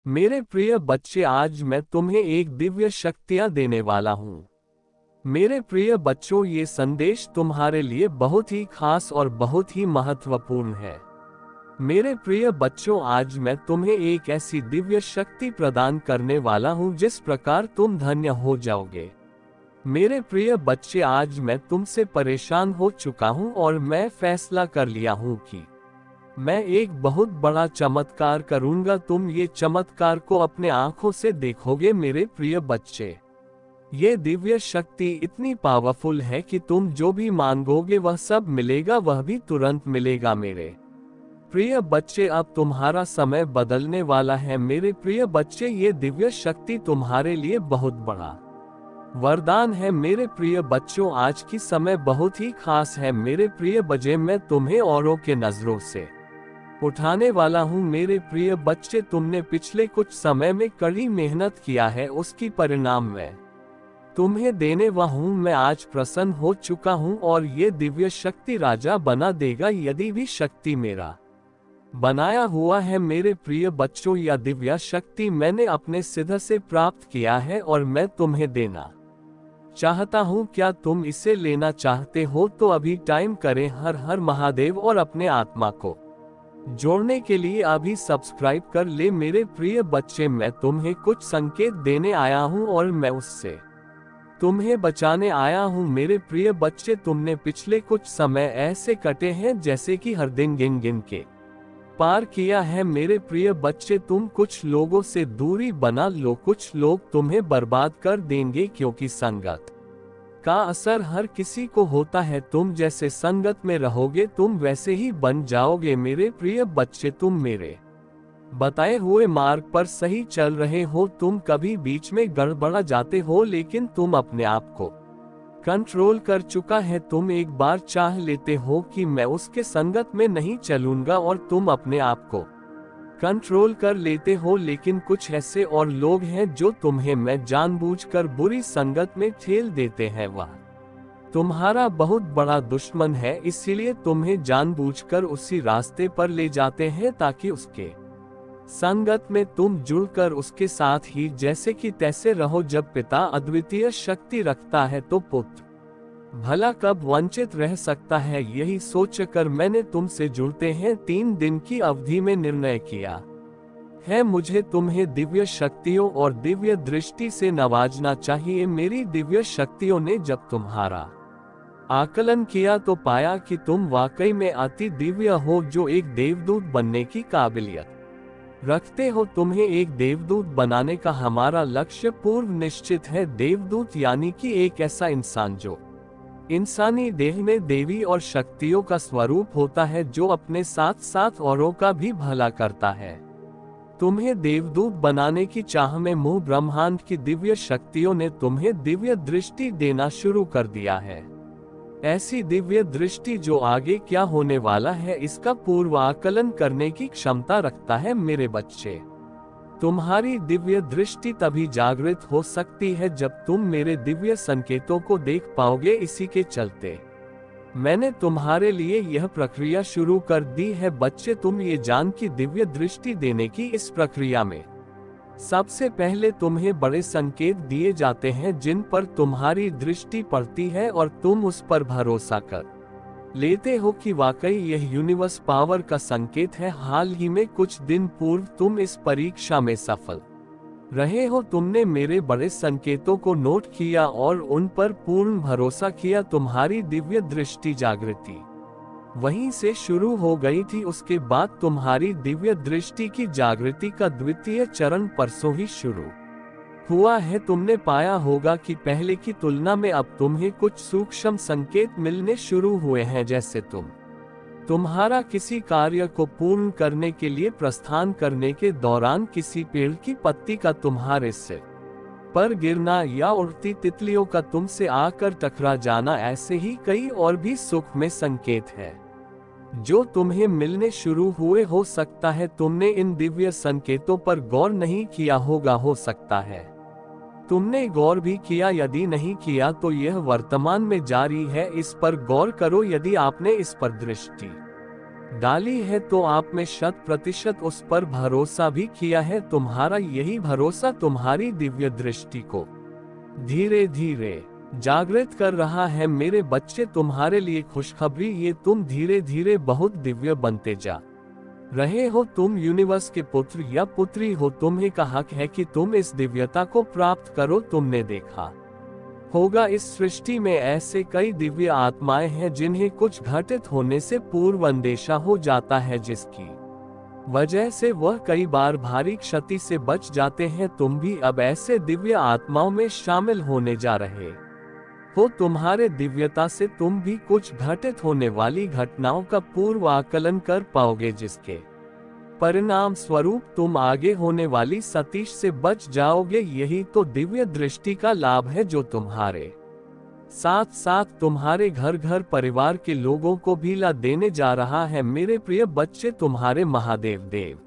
मेरे प्रिय बच्चे, आज मैं तुम्हें एक दिव्य शक्तियां देने वाला हूं। मेरे प्रिय बच्चों, ये संदेश तुम्हारे लिए बहुत ही खास और बहुत ही महत्वपूर्ण है। मेरे प्रिय बच्चों, आज मैं तुम्हें एक ऐसी दिव्य शक्ति प्रदान करने वाला हूं जिस प्रकार तुम धन्य हो जाओगे। मेरे प्रिय बच्चे, आज मैं तुमसे परेशान हो चुका हूं और मैं फैसला कर लिया हूं कि मैं एक बहुत बड़ा चमत्कार करूंगा। तुम ये चमत्कार को अपने आंखों से देखोगे। मेरे प्रिय बच्चे, ये दिव्य शक्ति इतनी पावरफुल है कि तुम जो भी मांगोगे वह सब मिलेगा, वह भी तुरंत मिलेगा। मेरे प्रिय बच्चे, अब तुम्हारा समय बदलने वाला है। मेरे प्रिय बच्चे, ये दिव्य शक्ति तुम्हारे लिए बहुत बड़ा वरदान है। मेरे प्रिय बच्चों, आज की समय बहुत ही खास है। मेरे प्रिय बच्चे, मैं तुम्हें औरों के नजरों से उठाने वाला हूं। मेरे प्रिय बच्चे, तुमने पिछले कुछ समय में कड़ी मेहनत किया है, उसकी परिणाम मैं तुम्हें देने वाला हूं। मैं आज प्रसन्न हो चुका हूं और ये दिव्य शक्ति राजा बना देगा। यदि भी शक्ति मेरा बनाया हुआ है मेरे प्रिय बच्चों, यह दिव्य शक्ति मैंने अपने सिद्ध से प्राप्त किया है और मैं तुम्हें देना चाहता हूं। क्या तुम इसे लेना चाहते हो? तो अभी टाइम करें। हर हर महादेव। और अपने आत्मा को जोड़ने के लिए अभी सब्सक्राइब कर ले। मेरे प्रिय बच्चे, मैं तुम्हें कुछ संकेत देने आया हूं और मैं उससे तुम्हें बचाने आया हूं। मेरे प्रिय बच्चे, तुमने पिछले कुछ समय ऐसे कटे हैं जैसे कि हर दिन गिन गिन के पार किया है। मेरे प्रिय बच्चे, तुम कुछ लोगों से दूरी बना लो। कुछ लोग तुम्हें बर्बाद कर देंगे, क्योंकि संगत का असर हर किसी को होता है। तुम जैसे संगत में रहोगे तुम वैसे ही बन जाओगे। मेरे प्रिय बच्चे, तुम मेरे बताए हुए मार्ग पर सही चल रहे हो। तुम कभी बीच में गड़बड़ा जाते हो, लेकिन तुम अपने आप को कंट्रोल कर चुका है। तुम एक बार चाह लेते हो कि मैं उसके संगत में नहीं चलूंगा और तुम अपने आप को कंट्रोल कर लेते हो, लेकिन कुछ ऐसे और लोग हैं जो तुम्हें मैं जानबूझकर बुरी संगत में ठेल देते हैं। वह तुम्हारा बहुत बड़ा दुश्मन है, इसीलिए तुम्हें जानबूझकर उसी रास्ते पर ले जाते हैं ताकि उसके संगत में तुम जुड़कर उसके साथ ही जैसे कि तैसे रहो। जब पिता अद्वितीय शक्ति रखता है तो पुत्र भला कब वंचित रह सकता है। यही सोचकर मैंने तुमसे जुड़ते हैं 3 दिन की अवधि में निर्णय किया है। मुझे तुम्हें दिव्य शक्तियों और दिव्य दृष्टि से नवाजना चाहिए। मेरी दिव्य शक्तियों ने जब तुम्हारा आकलन किया तो पाया कि तुम वाकई में अति दिव्य हो, जो एक देवदूत बनने की काबिलियत रखते हो। तुम्हें एक देवदूत बनाने का हमारा लक्ष्य पूर्व निश्चित है। देवदूत यानी कि एक ऐसा इंसान जो इंसानी देह में देवी और शक्तियों का स्वरूप होता है, जो अपने साथ साथ औरों का भी भला करता है। तुम्हें देवदूत बनाने की चाह में मुंह ब्रह्मांड की दिव्य शक्तियों ने तुम्हें दिव्य दृष्टि देना शुरू कर दिया है। ऐसी दिव्य दृष्टि जो आगे क्या होने वाला है इसका पूर्व आकलन करने की क्षमता रखता है। मेरे बच्चे, तुम्हारी दिव्य दृष्टि तभी जागृत हो सकती है जब तुम मेरे दिव्य संकेतों को देख पाओगे। इसी के चलते मैंने तुम्हारे लिए यह प्रक्रिया शुरू कर दी है। बच्चे, तुम ये जान की दिव्य दृष्टि देने की इस प्रक्रिया में सबसे पहले तुम्हें बड़े संकेत दिए जाते हैं जिन पर तुम्हारी दृष्टि पड़ती है और तुम उस पर भरोसा कर लेते हो कि वाकई यह यूनिवर्स पावर का संकेत है। हाल ही में कुछ दिन पूर्व तुम इस परीक्षा में सफल रहे हो। तुमने मेरे बड़े संकेतों को नोट किया और उन पर पूर्ण भरोसा किया। तुम्हारी दिव्य दृष्टि जागृति वहीं से शुरू हो गई थी। उसके बाद तुम्हारी दिव्य दृष्टि की जागृति का द्वितीय चरण परसों ही शुरू हुआ है। तुमने पाया होगा कि पहले की तुलना में अब तुम्हें कुछ सूक्ष्म संकेत मिलने शुरू हुए हैं, जैसे तुम्हारा किसी कार्य को पूर्ण करने के लिए प्रस्थान करने के दौरान किसी पेड़ की पत्ती का तुम्हारे सिर पर गिरना या उड़ती तितलियों का तुमसे आकर टकरा जाना। ऐसे ही कई और भी सुख में संकेत है जो तुम्हें मिलने शुरू हुए। हो सकता है तुमने इन दिव्य संकेतों पर गौर नहीं किया होगा, हो सकता है तुमने गौर भी किया। यदि नहीं किया तो यह वर्तमान में जारी है, इस पर गौर करो। यदि आपने इस पर दृष्टि डाली है तो आप में 100% उस पर भरोसा भी किया है। तुम्हारा यही भरोसा तुम्हारी दिव्य दृष्टि को धीरे धीरे जागृत कर रहा है। मेरे बच्चे, तुम्हारे लिए खुशखबरी ये, तुम धीरे धीरे बहुत दिव्य बनते जा रहे हो। तुम यूनिवर्स के पुत्र या पुत्री हो। तुम्हें का हक है कि तुम इस दिव्यता को प्राप्त करो। तुमने देखा होगा इस सृष्टि में ऐसे कई दिव्य आत्माएं हैं जिन्हें कुछ घटित होने से पूर्व अंदेशा हो जाता है, जिसकी वजह से वह कई बार भारी क्षति से बच जाते हैं। तुम भी अब ऐसे दिव्य आत्माओं में शामिल होने जा रहे हो। तुम्हारे दिव्यता से तुम भी कुछ घटित होने वाली घटनाओं का पूर्व आकलन कर पाओगे, जिसके परिणाम स्वरूप तुम आगे होने वाली सतीश से बच जाओगे। यही तो दिव्य दृष्टि का लाभ है जो तुम्हारे साथ साथ तुम्हारे घर घर परिवार के लोगों को भी ला देने जा रहा है। मेरे प्रिय बच्चे, तुम्हारे महादेव देव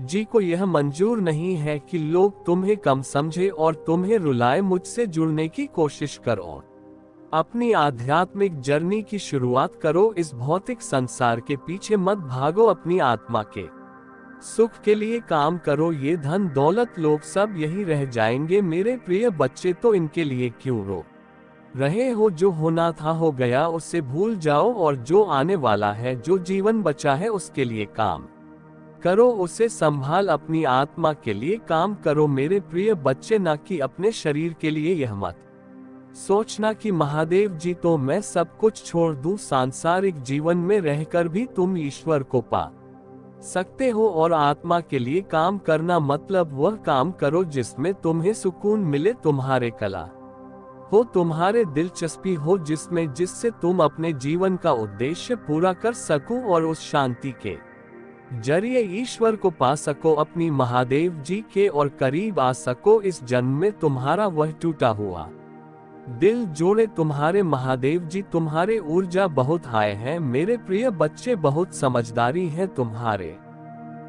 जी को यह मंजूर नहीं है कि लोग तुम्हें कम समझे और तुम्हें रुलाए। मुझसे जुड़ने की कोशिश करो, अपनी आध्यात्मिक जर्नी की शुरुआत करो। इस भौतिक संसार के पीछे मत भागो, अपनी आत्मा के सुख के लिए काम करो। ये धन दौलत लोग सब यही रह जाएंगे। मेरे प्रिय बच्चे, तो इनके लिए क्यों रो रहे हो? जो होना था हो गया, उससे भूल जाओ और जो आने वाला है, जो जीवन बचा है, उसके लिए काम करो, उसे संभाल। अपनी आत्मा के लिए काम करो मेरे प्रिय बच्चे, ना कि अपने शरीर के लिए। यह मत सोचना कि महादेव जी तो मैं सब कुछ छोड़ दूं। सांसारिक जीवन में रहकर भी तुम ईश्वर को पा सकते हो। और आत्मा के लिए काम करना मतलब वह काम करो जिसमें तुम्हें सुकून मिले, तुम्हारे कला हो, तुम्हारे दिलचस्पी हो, जिससे तुम अपने जीवन का उद्देश्य पूरा कर सको और उस शांति के जरिए ईश्वर को पा सको, अपनी महादेव जी के और करीब आ सको। इस जन्म में तुम्हारा वह टूटा हुआ दिल जोड़े तुम्हारे महादेव जी। तुम्हारे ऊर्जा बहुत हाई है मेरे प्रिय बच्चे, बहुत समझदारी है तुम्हारे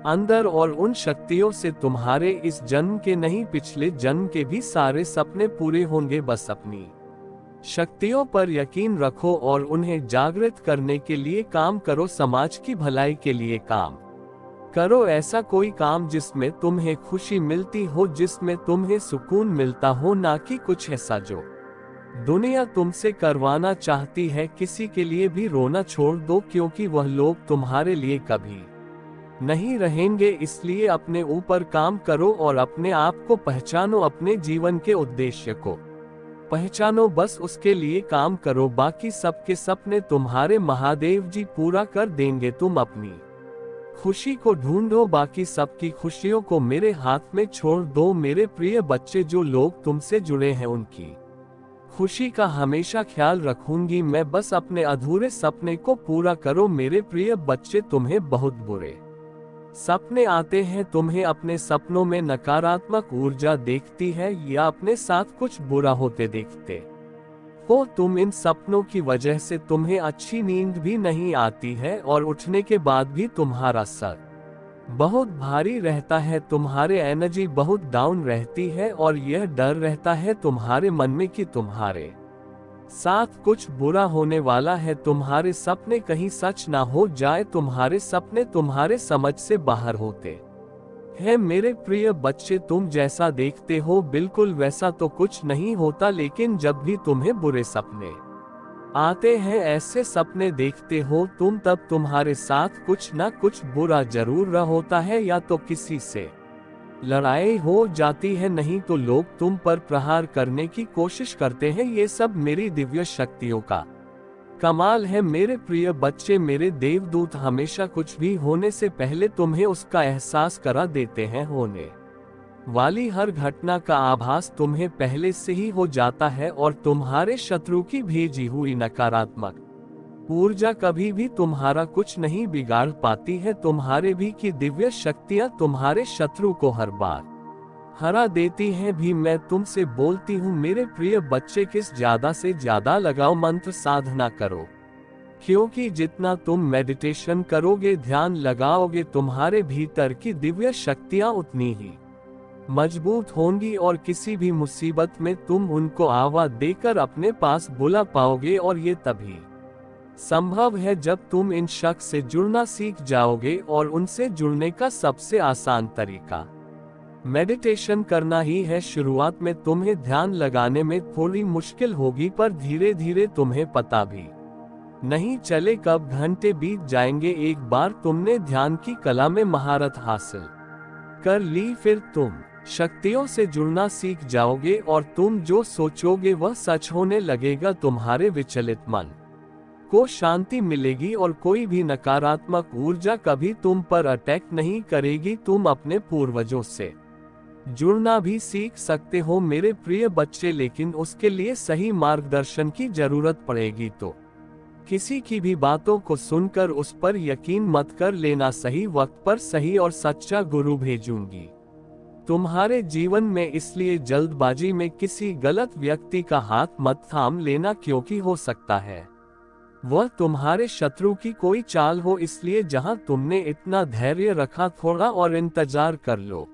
अंदर और उन शक्तियों से तुम्हारे इस जन्म के नहीं, पिछले जन्म के भी सारे सपने पूरे होंगे। बस अपनी शक्तियों पर यकीन रखो और उन्हें जागृत करने के लिए काम करो। समाज की भलाई के लिए काम करो। ऐसा कोई काम जिसमें तुम्हें खुशी मिलती हो, जिसमें तुम्हें सुकून मिलता हो, ना कि कुछ ऐसा जो दुनिया तुमसे करवाना चाहती है। किसी के लिए भी रोना छोड़ दो, क्योंकि वह लोग तुम्हारे लिए कभी नहीं रहेंगे। इसलिए अपने ऊपर काम करो और अपने आप को पहचानो, अपने जीवन के उद्देश्य को पहचानो, बस उसके लिए काम करो। बाकी सबके सपने तुम्हारे महादेव जी पूरा कर देंगे। तुम अपनी खुशी को ढूंढो, बाकी सबकी खुशियों को मेरे हाथ में छोड़ दो। मेरे प्रिय बच्चे, जो लोग तुमसे जुड़े हैं उनकी खुशी का हमेशा ख्याल रखूंगी मैं। बस अपने अधूरे सपने को पूरा करो मेरे प्रिय बच्चे। तुम्हें बहुत बुरे सपने आते हैं, तुम्हें अपने सपनों में नकारात्मक ऊर्जा देखती है या अपने साथ कुछ बुरा होते देखते हो। तुम इन सपनों की वजह से तुम्हें अच्छी नींद भी नहीं आती है और उठने के बाद भी तुम्हारा सर बहुत भारी रहता है। तुम्हारे एनर्जी बहुत डाउन रहती है और यह डर रहता है तुम्हारे मन में कि तुम्हारे साथ कुछ बुरा होने वाला है। तुम्हारे सपने कहीं सच ना हो जाए। तुम्हारे सपने तुम्हारे समझ से बाहर होते हैं मेरे प्रिय बच्चे। तुम जैसा देखते हो बिल्कुल वैसा तो कुछ नहीं होता, लेकिन जब भी तुम्हें बुरे सपने आते हैं, ऐसे सपने देखते हो तुम, तब तुम्हारे साथ कुछ ना कुछ बुरा जरूर होता है। या तो किसी से लड़ाई हो जाती है, नहीं तो लोग तुम पर प्रहार करने की कोशिश करते हैं। ये सब मेरी दिव्य शक्तियों का कमाल है मेरे प्रिय बच्चे। मेरे देवदूत हमेशा कुछ भी होने से पहले तुम्हें उसका एहसास करा देते हैं। होने वाली हर घटना का आभास तुम्हें पहले से ही हो जाता है और तुम्हारे शत्रु की भेजी हुई नकारात्मक ऊर्जा कभी भी तुम्हारा कुछ नहीं बिगाड़ पाती है। तुम्हारे भी की दिव्य शक्तियां तुम्हारे शत्रु को हर बार हरा देती हैं भी। मैं तुमसे बोलती हूँ मेरे प्रिय बच्चे, किस ज्यादा से ज्यादा लगाओ, मंत्र साधना करो, क्योंकि जितना तुम मेडिटेशन करोगे, ध्यान लगाओगे, तुम्हारे भीतर की दिव्य शक्तियां उतनी ही मजबूत होंगी और किसी भी मुसीबत में तुम उनको आवाज देकर अपने पास बुला पाओगे। और ये तभी संभव है जब तुम इन शख्स से जुड़ना सीख जाओगे, और उनसे जुड़ने का सबसे आसान तरीका मेडिटेशन करना ही है। शुरुआत में तुम्हें ध्यान लगाने में थोड़ी मुश्किल होगी, पर धीरे धीरे तुम्हें पता भी नहीं चले कब घंटे बीत जाएंगे। एक बार तुमने ध्यान की कला में महारत हासिल कर ली, फिर तुम शक्तियों से जुड़ना सीख जाओगे, और तुम जो सोचोगे वह सच होने लगेगा। तुम्हारे विचलित मन को शांति मिलेगी, और कोई भी नकारात्मक ऊर्जा कभी तुम पर अटैक नहीं करेगी। तुम अपने पूर्वजों से जुड़ना भी सीख सकते हो मेरे प्रिय बच्चे, लेकिन उसके लिए सही मार्गदर्शन की जरूरत पड़ेगी। तो किसी की भी बातों को सुनकर उस पर यकीन मत कर लेना। सही वक्त पर सही और सच्चा गुरु भेजूंगी तुम्हारे जीवन में, इसलिए जल्दबाजी में किसी गलत व्यक्ति का हाथ मत थाम लेना, क्योंकि हो सकता है वह तुम्हारे शत्रु की कोई चाल हो। इसलिए जहां तुमने इतना धैर्य रखा, थोड़ा और इंतजार कर लो।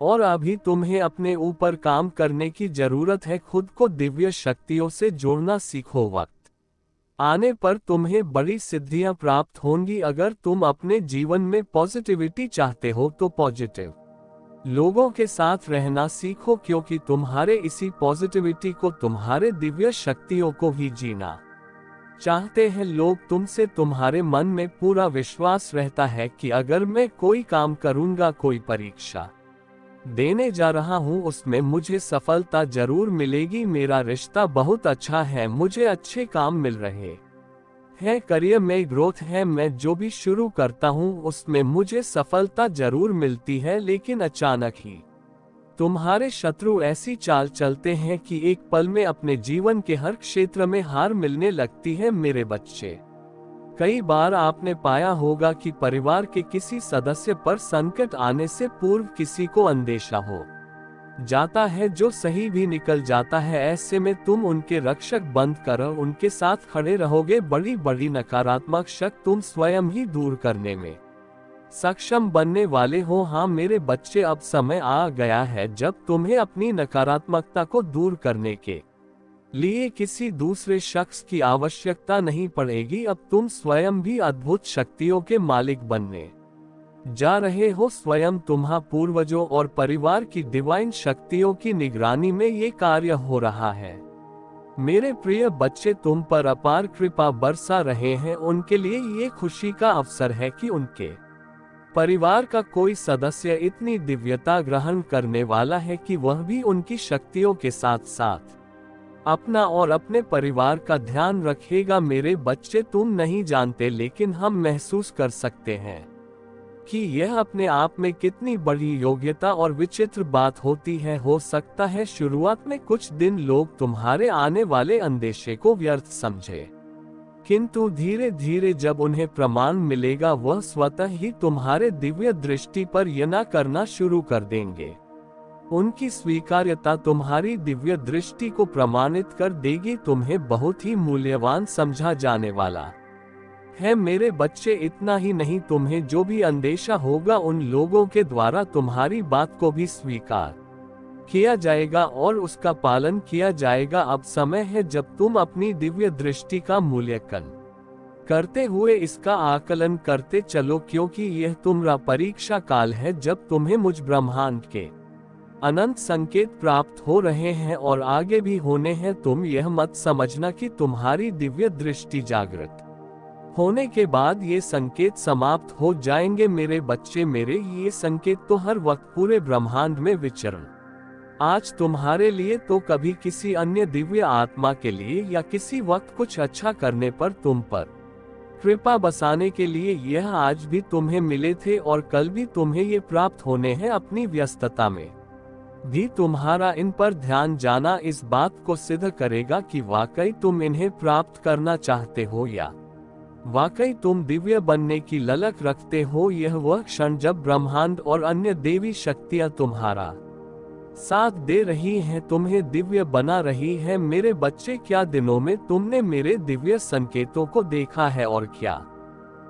और अभी तुम्हें अपने ऊपर काम करने की जरूरत है। खुद को दिव्य शक्तियों से जोड़ना सीखो। वक्त आने पर तुम्हें बड़ी सिद्धियां प्राप्त होंगी। अगर तुम अपने जीवन में पॉजिटिविटी चाहते हो तो पॉजिटिव लोगों के साथ रहना सीखो, क्योंकि तुम्हारे इसी पॉजिटिविटी को तुम्हारे दिव्य शक्तियों को भी जीना चाहते हैं लोग तुमसे। तुम्हारे मन में पूरा विश्वास रहता है कि अगर मैं कोई काम करूंगा, कोई परीक्षा देने जा रहा हूं, उसमें मुझे सफलता जरूर मिलेगी। मेरा रिश्ता बहुत अच्छा है, मुझे अच्छे काम मिल रहे हैं, करियर में ग्रोथ है, मैं जो भी शुरू करता हूं उसमें मुझे सफलता जरूर मिलती है। लेकिन अचानक ही तुम्हारे शत्रु ऐसी चाल चलते हैं कि एक पल में अपने जीवन के हर क्षेत्र में हार मिलने लगती है। मेरे बच्चे, कई बार आपने पाया होगा कि परिवार के किसी सदस्य पर संकट आने से पूर्व किसी को अंदेशा हो जाता है, जो सही भी निकल जाता है। ऐसे में तुम उनके रक्षक बंद कर उनके साथ खड़े रहोगे। बड़ी बड़ी नकारात्मक शक्ति तुम स्वयं ही दूर करने में सक्षम बनने वाले हो। हाँ मेरे बच्चे, अब समय आ गया है जब तुम्हें अपनी नकारात्मकता को दूर करने के लिए किसी दूसरे शख्स की आवश्यकता नहीं पड़ेगी। अब तुम स्वयं भी अद्भुत शक्तियों के मालिक बनने जा रहे हो। स्वयं तुम्हारे पूर्वजों और परिवार की डिवाइन शक्तियों की निगरानी में ये कार्य हो रहा है। मेरे प्रिय बच्चे, तुम पर अपार कृपा बरसा रहे हैं। उनके लिए ये खुशी का अवसर है कि उनके परिवार का कोई सदस्य इतनी दिव्यता ग्रहण करने वाला है कि वह भी उनकी शक्तियों के साथ साथ अपना और अपने परिवार का ध्यान रखेगा। मेरे बच्चे, तुम नहीं जानते, लेकिन हम महसूस कर सकते हैं कि यह अपने आप में कितनी बड़ी योग्यता और विचित्र बात होती है। हो सकता है शुरुआत में कुछ दिन लोग तुम्हारे आने वाले अंदेशे को व्यर्थ समझे, किंतु धीरे धीरे जब उन्हें प्रमाण मिलेगा, वह स्वतः ही तुम्हारे दिव्य दृष्टि पर यना करना शुरू कर देंगे। उनकी स्वीकार्यता तुम्हारी दिव्य दृष्टि को प्रमाणित कर देगी। तुम्हें बहुत ही मूल्यवान समझा जाने वाला है मेरे बच्चे। इतना ही नहीं, तुम्हें जो भी अंदेशा होगा उन लोगों के द्वारा तुम्हारी बात को भी स्वीकार किया जाएगा और उसका पालन किया जाएगा। अब समय है जब तुम अपनी दिव्य दृष्टि का मूल्यांकन करते हुए इसका आकलन करते चलो, क्योंकि यह तुम्हारा परीक्षा काल है जब तुम्हें मुझ ब्रह्मांड के अनंत संकेत प्राप्त हो रहे हैं और आगे भी होने हैं। तुम यह मत समझना कि तुम्हारी दिव्य दृष्टि जागृत होने के बाद ये संकेत समाप्त हो जाएंगे। मेरे बच्चे, मेरे ये संकेत तो हर वक्त पूरे ब्रह्मांड में विचरण, आज तुम्हारे लिए तो कभी किसी अन्य दिव्य आत्मा के लिए या किसी वक्त कुछ अच्छा करने पर तुम पर कृपा बसाने के लिए यह आज भी तुम्हें मिले थे और कल भी तुम्हें ये प्राप्त होने हैं। अपनी व्यस्तता में भी तुम्हारा इन पर ध्यान जाना इस बात को सिद्ध करेगा कि वाकई तुम इन्हें प्राप्त करना चाहते हो या वाकई तुम दिव्य बनने की ललक रखते हो। यह वह क्षण जब ब्रह्मांड और अन्य देवी शक्तियां तुम्हारा साथ दे रही हैं, तुम्हें दिव्य बना रही है। मेरे बच्चे, क्या दिनों में तुमने मेरे दिव्य संकेतों को देखा है और क्या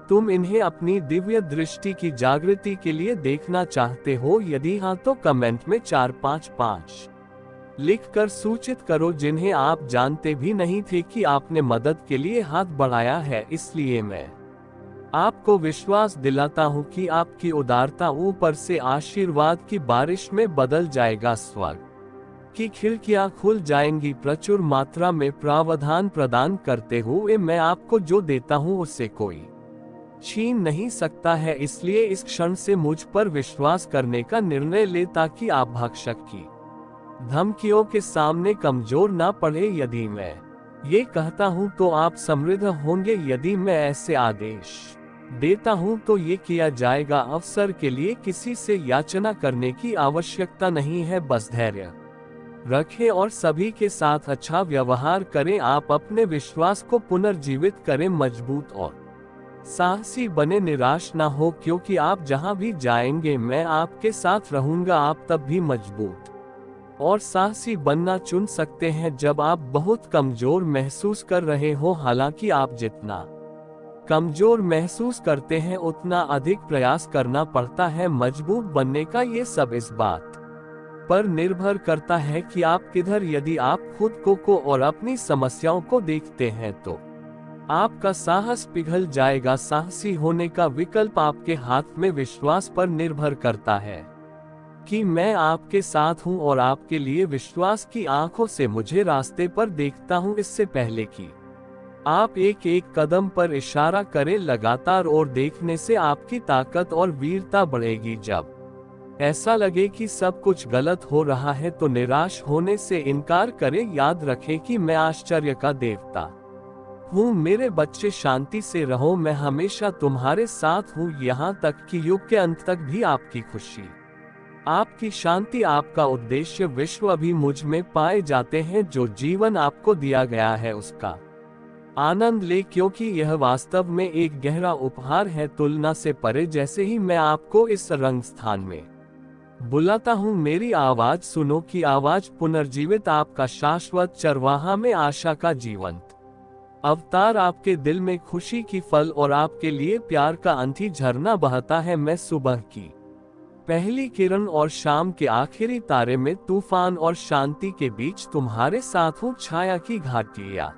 तुम इन्हें अपनी दिव्य दृष्टि की जागृति के लिए देखना चाहते हो? यदि हाँ तो कमेंट में 455 लिखकर सूचित करो जिन्हें आप जानते भी नहीं थे कि आपने मदद के लिए हाथ बढ़ाया है। इसलिए मैं आपको विश्वास दिलाता हूं कि आपकी उदारता ऊपर से आशीर्वाद की बारिश में बदल जाएगा। स्वर्ग की खिड़कियां खुल जाएंगी। प्रचुर मात्रा में प्रावधान प्रदान करते हुए मैं आपको जो देता हूं उससे कोई छीन नहीं सकता है। इसलिए इस क्षण से मुझ पर विश्वास करने का निर्णय ले ताकि आप भक्षक की धमकियों के सामने कमजोर ना पड़े। यदि मैं ये कहता हूं तो आप समृद्ध होंगे। यदि मैं ऐसे आदेश देता हूं तो ये किया जाएगा। अवसर के लिए किसी से याचना करने की आवश्यकता नहीं है, बस धैर्य रखें और सभी के साथ अच्छा व्यवहार करें। आप अपने विश्वास को पुनर्जीवित करें, मजबूत और साहसी बने, निराश ना हो, क्योंकि आप जहां भी जाएंगे मैं आपके साथ रहूंगा। आप तब भी मजबूत और साहसी बनना चुन सकते हैं जब आप बहुत कमजोर महसूस कर रहे हो। हालांकि आप जितना कमजोर महसूस करते हैं उतना अधिक प्रयास करना पड़ता है मजबूत बनने का। ये सब इस बात पर निर्भर करता है कि आप किधर। यदि आप खुद को और अपनी समस्याओं को देखते हैं तो आपका साहस पिघल जाएगा। साहसी होने का विकल्प आपके हाथ में विश्वास पर निर्भर करता है कि मैं आपके साथ हूं और आपके लिए विश्वास की आंखों से मुझे रास्ते पर देखता हूं। इससे पहले कि आप एक एक कदम पर इशारा करें, लगातार और देखने से आपकी ताकत और वीरता बढ़ेगी। जब ऐसा लगे कि सब कुछ गलत हो रहा है तो निराश होने से इनकार करें। याद रखें कि मैं आश्चर्य का देवता हूँ। मेरे बच्चे, शांति से रहो, मैं हमेशा तुम्हारे साथ हूँ, यहाँ तक कि युग के अंत तक भी। आपकी खुशी, आपकी शांति, आपका उद्देश्य, विश्व अभी मुझ में पाए जाते हैं। जो जीवन आपको दिया गया है उसका आनंद ले, क्योंकि यह वास्तव में एक गहरा उपहार है, तुलना से परे। जैसे ही मैं आपको इस रंग स्थान में बुलाता हूँ, मेरी आवाज सुनो की आवाज पुनर्जीवित, आपका शाश्वत चरवाहा में आशा का जीवंत अवतार, आपके दिल में खुशी की फल और आपके लिए प्यार का अनथी झरना बहता है। मैं सुबह की पहली किरण और शाम के आखिरी तारे में तूफान और शांति के बीच तुम्हारे साथ हूँ। छाया की घाटियां,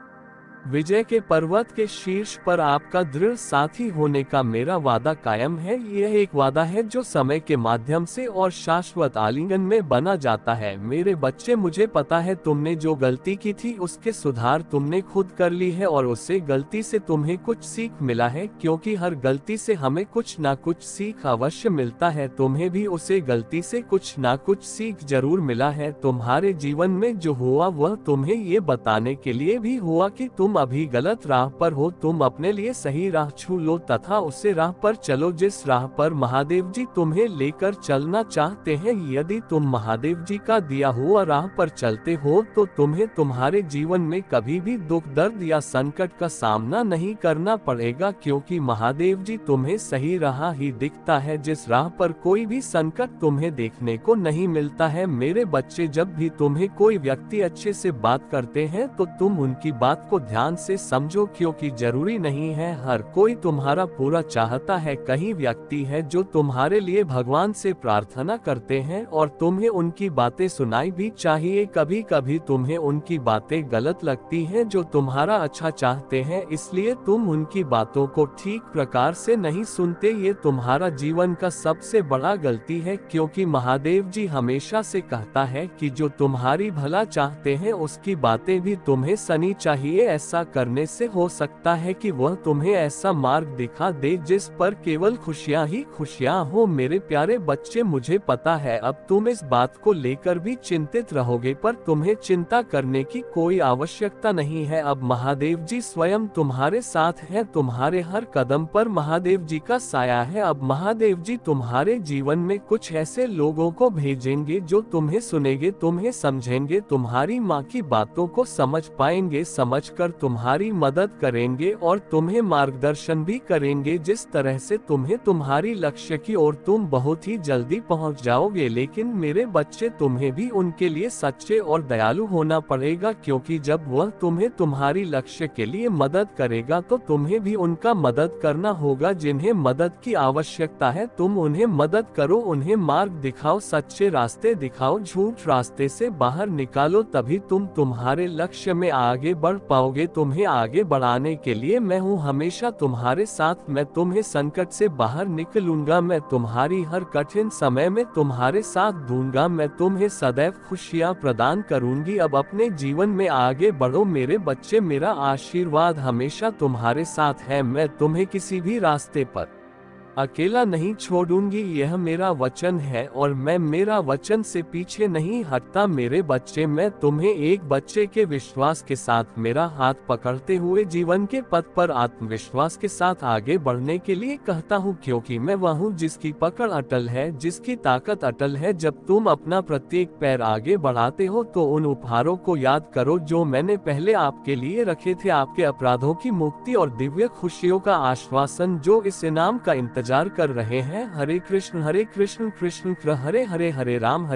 विजय के पर्वत के शीर्ष पर आपका दृढ़ साथी होने का मेरा वादा कायम है। यह एक वादा है जो समय के माध्यम से और शाश्वत आलिंगन में बना जाता है। मेरे बच्चे, मुझे पता है तुमने जो गलती की थी उसके सुधार तुमने खुद कर ली है और उससे गलती से तुम्हें कुछ सीख मिला है, क्योंकि हर गलती से हमें कुछ ना कुछ सीख अवश्य मिलता है। तुम्हें भी उसे गलती से कुछ ना कुछ सीख जरूर मिला है। तुम्हारे जीवन में जो हुआ वह तुम्हें ये बताने के लिए भी हुआ कि तुम अभी गलत राह पर हो। तुम अपने लिए सही राह छू लो तथा उसे राह पर चलो जिस राह पर महादेव जी तुम्हें लेकर चलना चाहते हैं। यदि तुम महादेव जी का दिया हुआ राह पर चलते हो तो तुम्हें तुम्हारे जीवन में कभी भी दुख, दर्द या संकट का सामना नहीं करना पड़ेगा, क्योंकि महादेव जी तुम्हें सही राह ही दिखता है, जिस राह पर कोई भी संकट तुम्हें देखने को नहीं मिलता है। मेरे बच्चे, जब भी तुम्हें कोई व्यक्ति अच्छे से बात करते हैं तो तुम उनकी बात को ध्यान से समझो, क्योंकि जरूरी नहीं है हर कोई तुम्हारा पूरा चाहता है। कई व्यक्ति है जो तुम्हारे लिए भगवान से प्रार्थना करते हैं और तुम्हें उनकी बातें सुनाई भी चाहिए। कभी कभी तुम्हें उनकी बातें गलत लगती हैं जो तुम्हारा अच्छा चाहते हैं, इसलिए तुम उनकी बातों को ठीक प्रकार से नहीं सुनते। ये तुम्हारा जीवन का सबसे बड़ा गलती है, क्योंकि महादेव जी हमेशा से कहता है कि जो तुम्हारी भला चाहते हैं उसकी बातें भी तुम्हें सुननी चाहिए। ऐसा करने से हो सकता है कि वह तुम्हें ऐसा मार्ग दिखा दे जिस पर केवल खुशियां ही खुशियां हो। मेरे प्यारे बच्चे, मुझे पता है अब तुम इस बात को लेकर भी चिंतित रहोगे, पर तुम्हें चिंता करने की कोई आवश्यकता नहीं है। अब महादेव जी स्वयं तुम्हारे साथ हैं, तुम्हारे हर कदम पर महादेव जी का साया है। अब महादेव जी तुम्हारे जीवन में कुछ ऐसे लोगों को भेजेंगे जो तुम्हें सुनेंगे, तुम्हें समझेंगे, तुम्हारी माँ की बातों को समझ पाएंगे। समझकर तुम्हारी मदद करेंगे और तुम्हें मार्गदर्शन भी करेंगे जिस तरह से तुम्हें तुम्हारी लक्ष्य की ओर तुम बहुत ही जल्दी पहुंच जाओगे। लेकिन मेरे बच्चे, तुम्हें भी उनके लिए सच्चे और दयालु होना पड़ेगा, क्योंकि जब वह तुम्हें तुम्हारी लक्ष्य के लिए मदद करेगा तो तुम्हें भी उनका मदद करना होगा। जिन्हें मदद की आवश्यकता है तुम उन्हें मदद करो, उन्हें मार्ग दिखाओ, सच्चे रास्ते दिखाओ, झूठ रास्ते से बाहर निकालो, तभी तुम तुम्हारे लक्ष्य में आगे बढ़ पाओगे। तुम्हें आगे बढ़ाने के लिए मैं हूँ हमेशा तुम्हारे साथ। मैं तुम्हें संकट से बाहर निकलूंगा, मैं तुम्हारी हर कठिन समय में तुम्हारे साथ दूंगा, मैं तुम्हें सदैव खुशियाँ प्रदान करूंगी। अब अपने जीवन में आगे बढ़ो मेरे बच्चे, मेरा आशीर्वाद हमेशा तुम्हारे साथ है। मैं तुम्हें किसी भी रास्ते पर अकेला नहीं छोड़ूंगी, यह मेरा वचन है और मैं मेरा वचन से पीछे नहीं हटता। मेरे बच्चे, मैं तुम्हें एक बच्चे के विश्वास के साथ मेरा हाथ पकड़ते हुए जीवन के पथ पर आत्मविश्वास के साथ आगे बढ़ने के लिए कहता हूँ, क्योंकि मैं वह हूँ जिसकी पकड़ अटल है, जिसकी ताकत अटल है। जब तुम अपना प्रत्येक पैर आगे बढ़ाते हो तो उन उपहारों को याद करो जो मैंने पहले आपके लिए रखे थे, आपके अपराधों की मुक्ति और दिव्य खुशियों का आश्वासन जो इस इनाम का इंतजार कर रहे हैं। हरे कृष्ण कृष्ण कृष्ण हरे हरे, हरे राम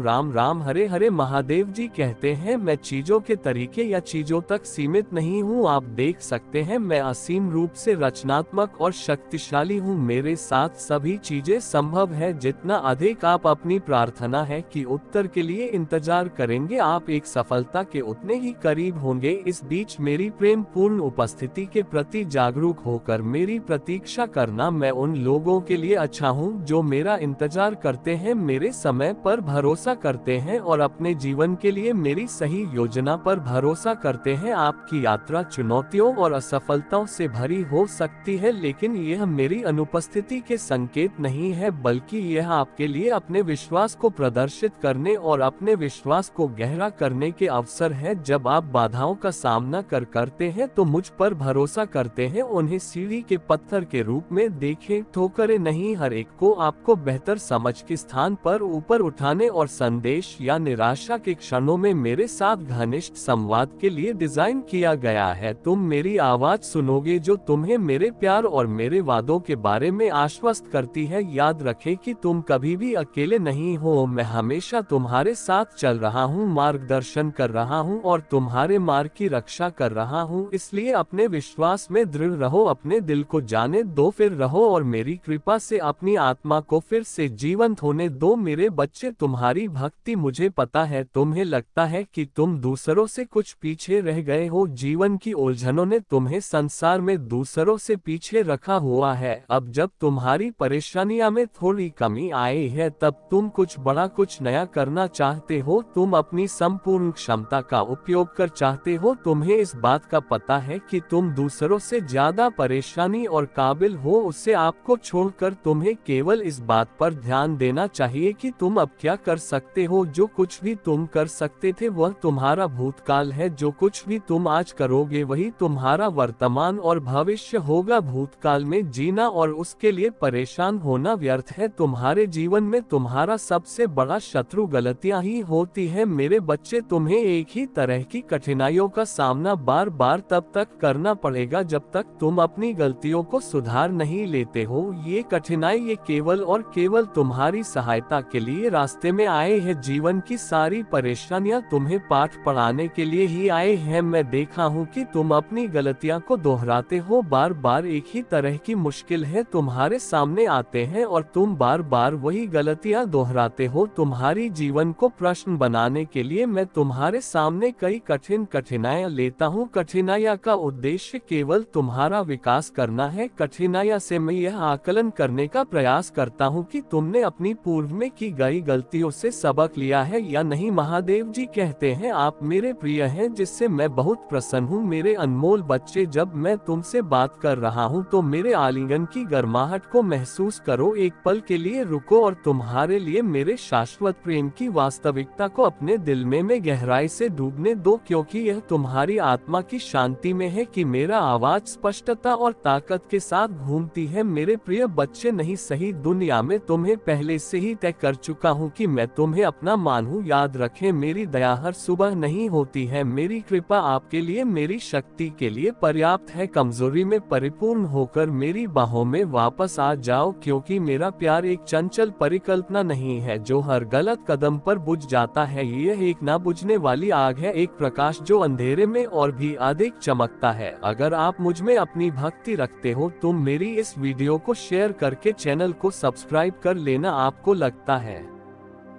राम राम हरे हरे। महादेव जी कहते हैं, मैं चीजों के तरीके या चीजों तक सीमित नहीं हूँ। आप देख सकते हैं मैं असीम रूप से रचनात्मक और शक्तिशाली हूँ। मेरे साथ सभी चीजें संभव है। जितना अधिक आप अपनी प्रार्थना है कि उत्तर के लिए इंतजार करेंगे, आप एक सफलता के उतने ही करीब होंगे। इस बीच मेरी प्रेम पूर्ण उपस्थिति के प्रति जागरूक होकर मेरी प्रतीक्षा करना। मैं उन लोगों के लिए अच्छा हूँ जो मेरा इंतजार करते हैं, मेरे समय पर भरोसा करते हैं और अपने जीवन के लिए मेरी सही योजना पर भरोसा करते हैं। आपकी यात्रा चुनौतियों और असफलताओं से भरी हो सकती है, लेकिन यह मेरी अनुपस्थिति के संकेत नहीं है, बल्कि यह आपके लिए अपने विश्वास को प्रदर्शित करने और अपने विश्वास को गहरा करने के अवसर है। जब आप बाधाओं का सामना करते हैं तो मुझ पर भरोसा करते हैं, उन्हें सीढ़ी के पत्थर के रूप में देखें, ठोकरें नहीं। हर एक को आपको बेहतर समझ के स्थान पर ऊपर उठाने और संदेश या निराशा के क्षणों में मेरे साथ घनिष्ठ संवाद के लिए डिजाइन किया गया है। तुम मेरी आवाज सुनोगे जो तुम्हें मेरे प्यार और मेरे वादों के बारे में आश्वस्त करती है। याद रखें कि तुम कभी भी अकेले नहीं हो, मैं हमेशा तुम्हारे साथ चल रहा हूँ, मार्गदर्शन कर रहा हूँ और तुम्हारे मार्ग की रक्षा कर रहा हूँ। इसलिए अपने विश्वास में दृढ़ रहो, अपने दिल को जाने दो, फिर रहो और मेरी कृपा से अपनी आत्मा को फिर से जीवंत होने दो। मेरे बच्चे, तुम्हारी भक्ति, मुझे पता है तुम्हें लगता है कि तुम दूसरों से कुछ पीछे रह गए हो। जीवन की उलझनों ने तुम्हें संसार में दूसरों से पीछे रखा हुआ है। अब जब तुम्हारी परेशानियां में थोड़ी कमी आई है, तब तुम कुछ बड़ा, कुछ नया करना चाहते हो। तुम अपनी संपूर्ण क्षमता का उपयोग कर चाहते हो। तुम्हें इस बात का पता है कि तुम दूसरों से ज्यादा परेशानी और काबिल हो। उससे आपको छोड़कर तुम्हें केवल इस बात पर ध्यान देना चाहिए कि तुम अब क्या कर सकते हो। जो कुछ भी तुम कर सकते थे वह तुम्हारा भूतकाल है, जो कुछ भी तुम आज करोगे वही तुम्हारा वर्तमान और भविष्य होगा। भूतकाल में जीना और उसके लिए परेशान होना व्यर्थ है। तुम्हारे जीवन में तुम्हारा सबसे बड़ा शत्रु गलतियां ही होती है। मेरे बच्चे, तुम्हें एक ही तरह की कठिनाइयों का सामना बार बार तब तक करना पड़ेगा जब तक तुम अपनी गलतियों को सुधार नहीं लेते हो। ये कठिनाई ये केवल और केवल तुम्हारी सहायता के लिए रास्ते में आए हैं। जीवन की सारी परेशानियां तुम्हें पाठ पढ़ाने के लिए ही आए हैं। मैं देखा हूँ कि तुम अपनी गलतियां को दोहराते हो, बार बार एक ही तरह की मुश्किल है तुम्हारे सामने आते हैं और तुम बार बार वही गलतियां दोहराते हो। तुम्हारी जीवन को प्रश्न बनाने के लिए मैं तुम्हारे सामने कई कठिनाइयां लेता हूँ। कठिनाइयां का उद्देश्य केवल तुम्हारा विकास करना है। कठिनाइयां से मैं यह आकलन करने का प्रयास करता हूँ कि तुमने अपनी पूर्व में की गई गलतियों से सबक लिया है या नहीं। महादेव जी कहते हैं, आप मेरे प्रिय हैं जिससे मैं बहुत प्रसन्न हूँ। मेरे अनमोल बच्चे, जब मैं तुमसे बात कर रहा हूँ तो मेरे आलिंगन की गर्माहट को महसूस करो। एक पल के लिए रुको और तुम्हारे लिए मेरे शाश्वत प्रेम की वास्तविकता को अपने दिल में गहराई से डूबने दो, क्योंकि यह तुम्हारी आत्मा की शांति में है कि मेरा आवाज स्पष्टता और ताकत के साथ घूमती है। मेरे मेरे प्रिय बच्चे, नहीं सही दुनिया में तुम्हें पहले से ही तय कर चुका हूँ कि मैं तुम्हें अपना मानूं। याद रखें, मेरी दया हर सुबह नहीं होती है, मेरी कृपा आपके लिए, मेरी शक्ति के लिए पर्याप्त है। कमजोरी में परिपूर्ण होकर मेरी बाहों में वापस आ जाओ, क्योंकि मेरा प्यार एक चंचल परिकल्पना नहीं है जो हर गलत कदम पर बुझ जाता है। यह एक ना बुझने वाली आग है, एक प्रकाश जो अंधेरे में और भी अधिक चमकता है। अगर आप मुझ में अपनी भक्ति रखते हो तो मेरी इस वीडियो को शेयर करके चैनल को सब्सक्राइब कर लेना। आपको लगता है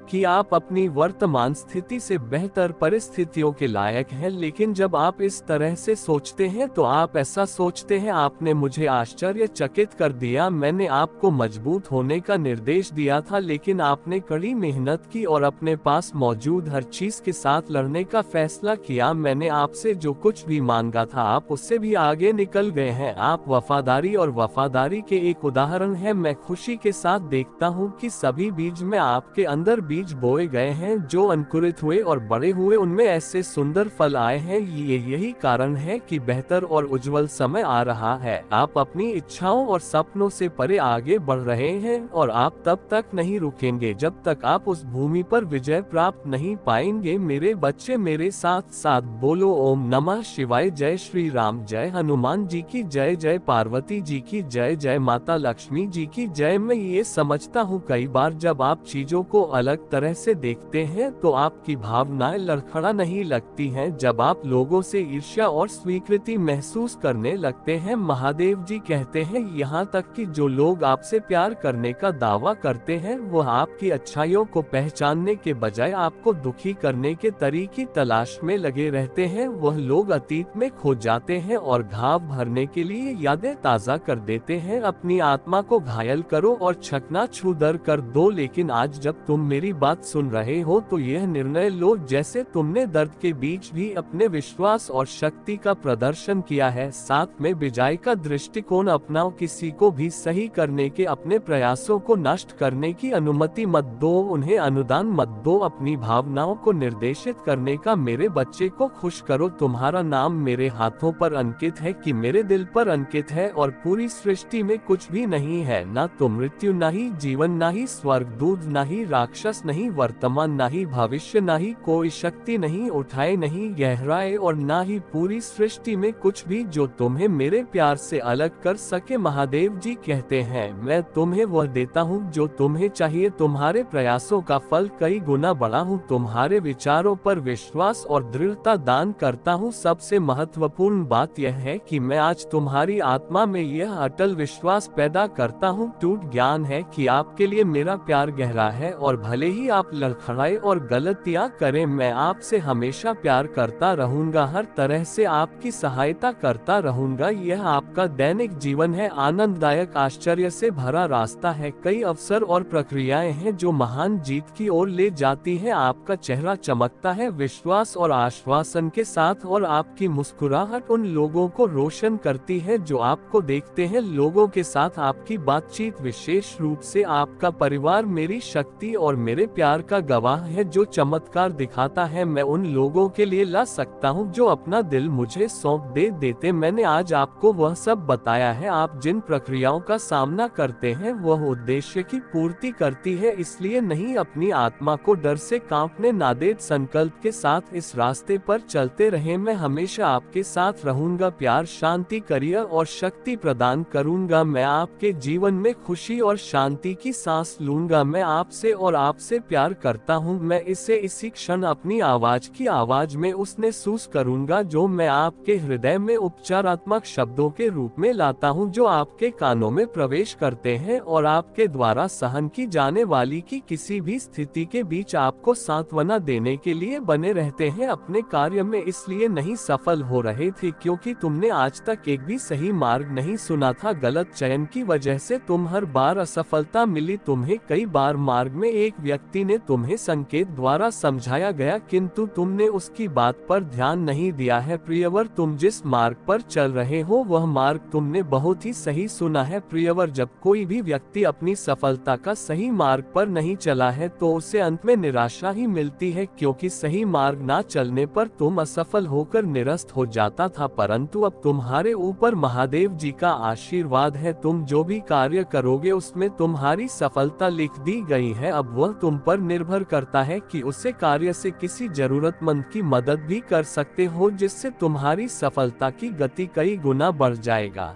कि आप अपनी वर्तमान स्थिति से बेहतर परिस्थितियों के लायक हैं, लेकिन जब आप इस तरह से सोचते हैं तो आप ऐसा सोचते हैं, आपने मुझे आश्चर्यचकित कर दिया। मैंने आपको मजबूत होने का निर्देश दिया था, लेकिन आपने कड़ी मेहनत की और अपने पास मौजूद हर चीज के साथ लड़ने का फैसला किया। मैंने आपसे जो कुछ भी मांगा था आप उससे भी आगे निकल गए हैं। आप वफादारी और वफादारी के एक उदाहरण है। मैं खुशी के साथ देखता हूँ कि सभी बीज में आपके अंदर बीज बोए गए हैं, जो अंकुरित हुए और बड़े हुए, उनमें ऐसे सुंदर फल आए हैं। यही कारण है कि बेहतर और उज्जवल समय आ रहा है। आप अपनी इच्छाओं और सपनों से परे आगे बढ़ रहे हैं और आप तब तक नहीं रुकेंगे जब तक आप उस भूमि पर विजय प्राप्त नहीं पाएंगे। मेरे बच्चे, मेरे साथ साथ बोलो, ओम नमः शिवाय। जय श्री राम, जय हनुमान जी की जय, जय पार्वती जी की जय, जय माता लक्ष्मी जी की जय। मैं ये समझता हूँ कई बार जब आप चीजों को अलग तरह से देखते हैं तो आपकी भावनाएं लड़खड़ा नहीं लगती हैं। जब आप लोगों से ईर्ष्या और स्वीकृति महसूस करने लगते हैं, महादेव जी कहते हैं, यहाँ तक कि जो लोग आपसे प्यार करने का दावा करते हैं वह आपकी अच्छाइयों को पहचानने के बजाय आपको दुखी करने के तरीके की तलाश में लगे रहते हैं। वह लोग अतीत में खो जाते हैं और घाव भरने के लिए यादें ताजा कर देते हैं। अपनी आत्मा को घायल करो और चकनाचूर कर दो, लेकिन आज जब तुम मेरी बात सुन रहे हो तो यह निर्णय लो, जैसे तुमने दर्द के बीच भी अपने विश्वास और शक्ति का प्रदर्शन किया है। साथ में विजय का दृष्टिकोण अपनाओ, किसी को भी सही करने के अपने प्रयासों को नष्ट करने की अनुमति मत दो, उन्हें अनुदान मत दो। अपनी भावनाओं को निर्देशित करने का मेरे बच्चे को खुश करो। तुम्हारा नाम मेरे हाथों पर अंकित है कि मेरे दिल पर अंकित है, और पूरी सृष्टि में कुछ भी नहीं है, ना तो मृत्यु, ना ही जीवन, ना ही स्वर्ग दूत, ना ही राक्षस, नहीं वर्तमान, ना ही भविष्य, ना ही कोई शक्ति, नहीं उठाए, नहीं गहराए, और ना ही पूरी सृष्टि में कुछ भी जो तुम्हें मेरे प्यार से अलग कर सके। महादेव जी कहते हैं, मैं तुम्हें वह देता हूँ जो तुम्हें चाहिए। तुम्हारे प्रयासों का फल कई गुना बड़ा हूँ। तुम्हारे विचारों पर विश्वास और दृढ़ता दान करता हूँ। सबसे महत्वपूर्ण बात यह है कि मैं आज तुम्हारी आत्मा में यह अटल विश्वास पैदा करता हूँ, टूट ज्ञान है कि आपके लिए मेरा प्यार गहरा है, और भले ही आप लड़खड़ाए और गलतियां करें, मैं आपसे हमेशा प्यार करता रहूंगा, हर तरह से आपकी सहायता करता रहूंगा। यह आपका दैनिक जीवन है, आनंददायक, आश्चर्य से भरा रास्ता है। कई अवसर और प्रक्रियाएं हैं जो महान जीत की ओर ले जाती हैं। आपका चेहरा चमकता है विश्वास और आश्वासन के साथ, और आपकी मुस्कुराहट उन लोगों को रोशन करती है जो आपको देखते हैं। लोगों के साथ आपकी बातचीत, विशेष रूप से आपका परिवार, मेरी शक्ति और मेरे प्यार का गवाह है जो चमत्कार दिखाता है। मैं उन लोगों के लिए ला सकता हूँ जो अपना दिल मुझे सौंप देते। मैंने आज आपको वह सब बताया है। आप जिन प्रक्रियाओं का सामना करते हैं वह उद्देश्य की पूर्ति करती है, इसलिए नहीं अपनी आत्मा को डर से कांपने ना दे। संकल्प के साथ इस रास्ते पर चलते रहे। मैं हमेशा आपके साथ रहूंगा, प्यार, शांति, करियर और शक्ति प्रदान करूंगा। मैं आपके जीवन में खुशी और शांति की सांस लूंगा। मैं आपसे और आपसे प्यार करता हूँ। मैं इसे इसी क्षण अपनी आवाज की आवाज में उसने महसूस करूंगा जो मैं आपके हृदय में उपचारात्मक शब्दों के रूप में लाता हूँ, जो आपके कानों में प्रवेश करते हैं और आपके द्वारा सहन की जाने वाली की किसी भी स्थिति के बीच आपको सांत्वना देने के लिए बने रहते हैं। अपने कार्य में इसलिए नहीं सफल हो रहे थे क्योंकि तुमने आज तक एक भी सही मार्ग नहीं सुना था। गलत चयन की वजह से तुम हर बार असफलता मिली। तुम्हें कई बार मार्ग में एक व्यक्ति व्यक्ति ने तुम्हें संकेत द्वारा समझाया गया, किंतु तुमने उसकी बात पर ध्यान नहीं दिया है। प्रियवर, तुम जिस मार्ग पर चल रहे हो वह मार्ग तुमने बहुत ही सही सुना है। प्रियवर, जब कोई भी व्यक्ति अपनी सफलता का सही मार्ग पर नहीं चला है तो उसे अंत में निराशा ही मिलती है, क्योंकि सही मार्ग ना चलने पर तुम असफल होकर निरस्त हो जाता था। परंतु अब तुम्हारे ऊपर महादेव जी का आशीर्वाद है। तुम जो भी कार्य करोगे उसमें तुम्हारी सफलता लिख दी गई है। अब वह तुम पर निर्भर करता है कि उसे कार्य से किसी जरूरतमंद की मदद भी कर सकते हो, जिससे तुम्हारी सफलता की गति कई गुना बढ़ जाएगा।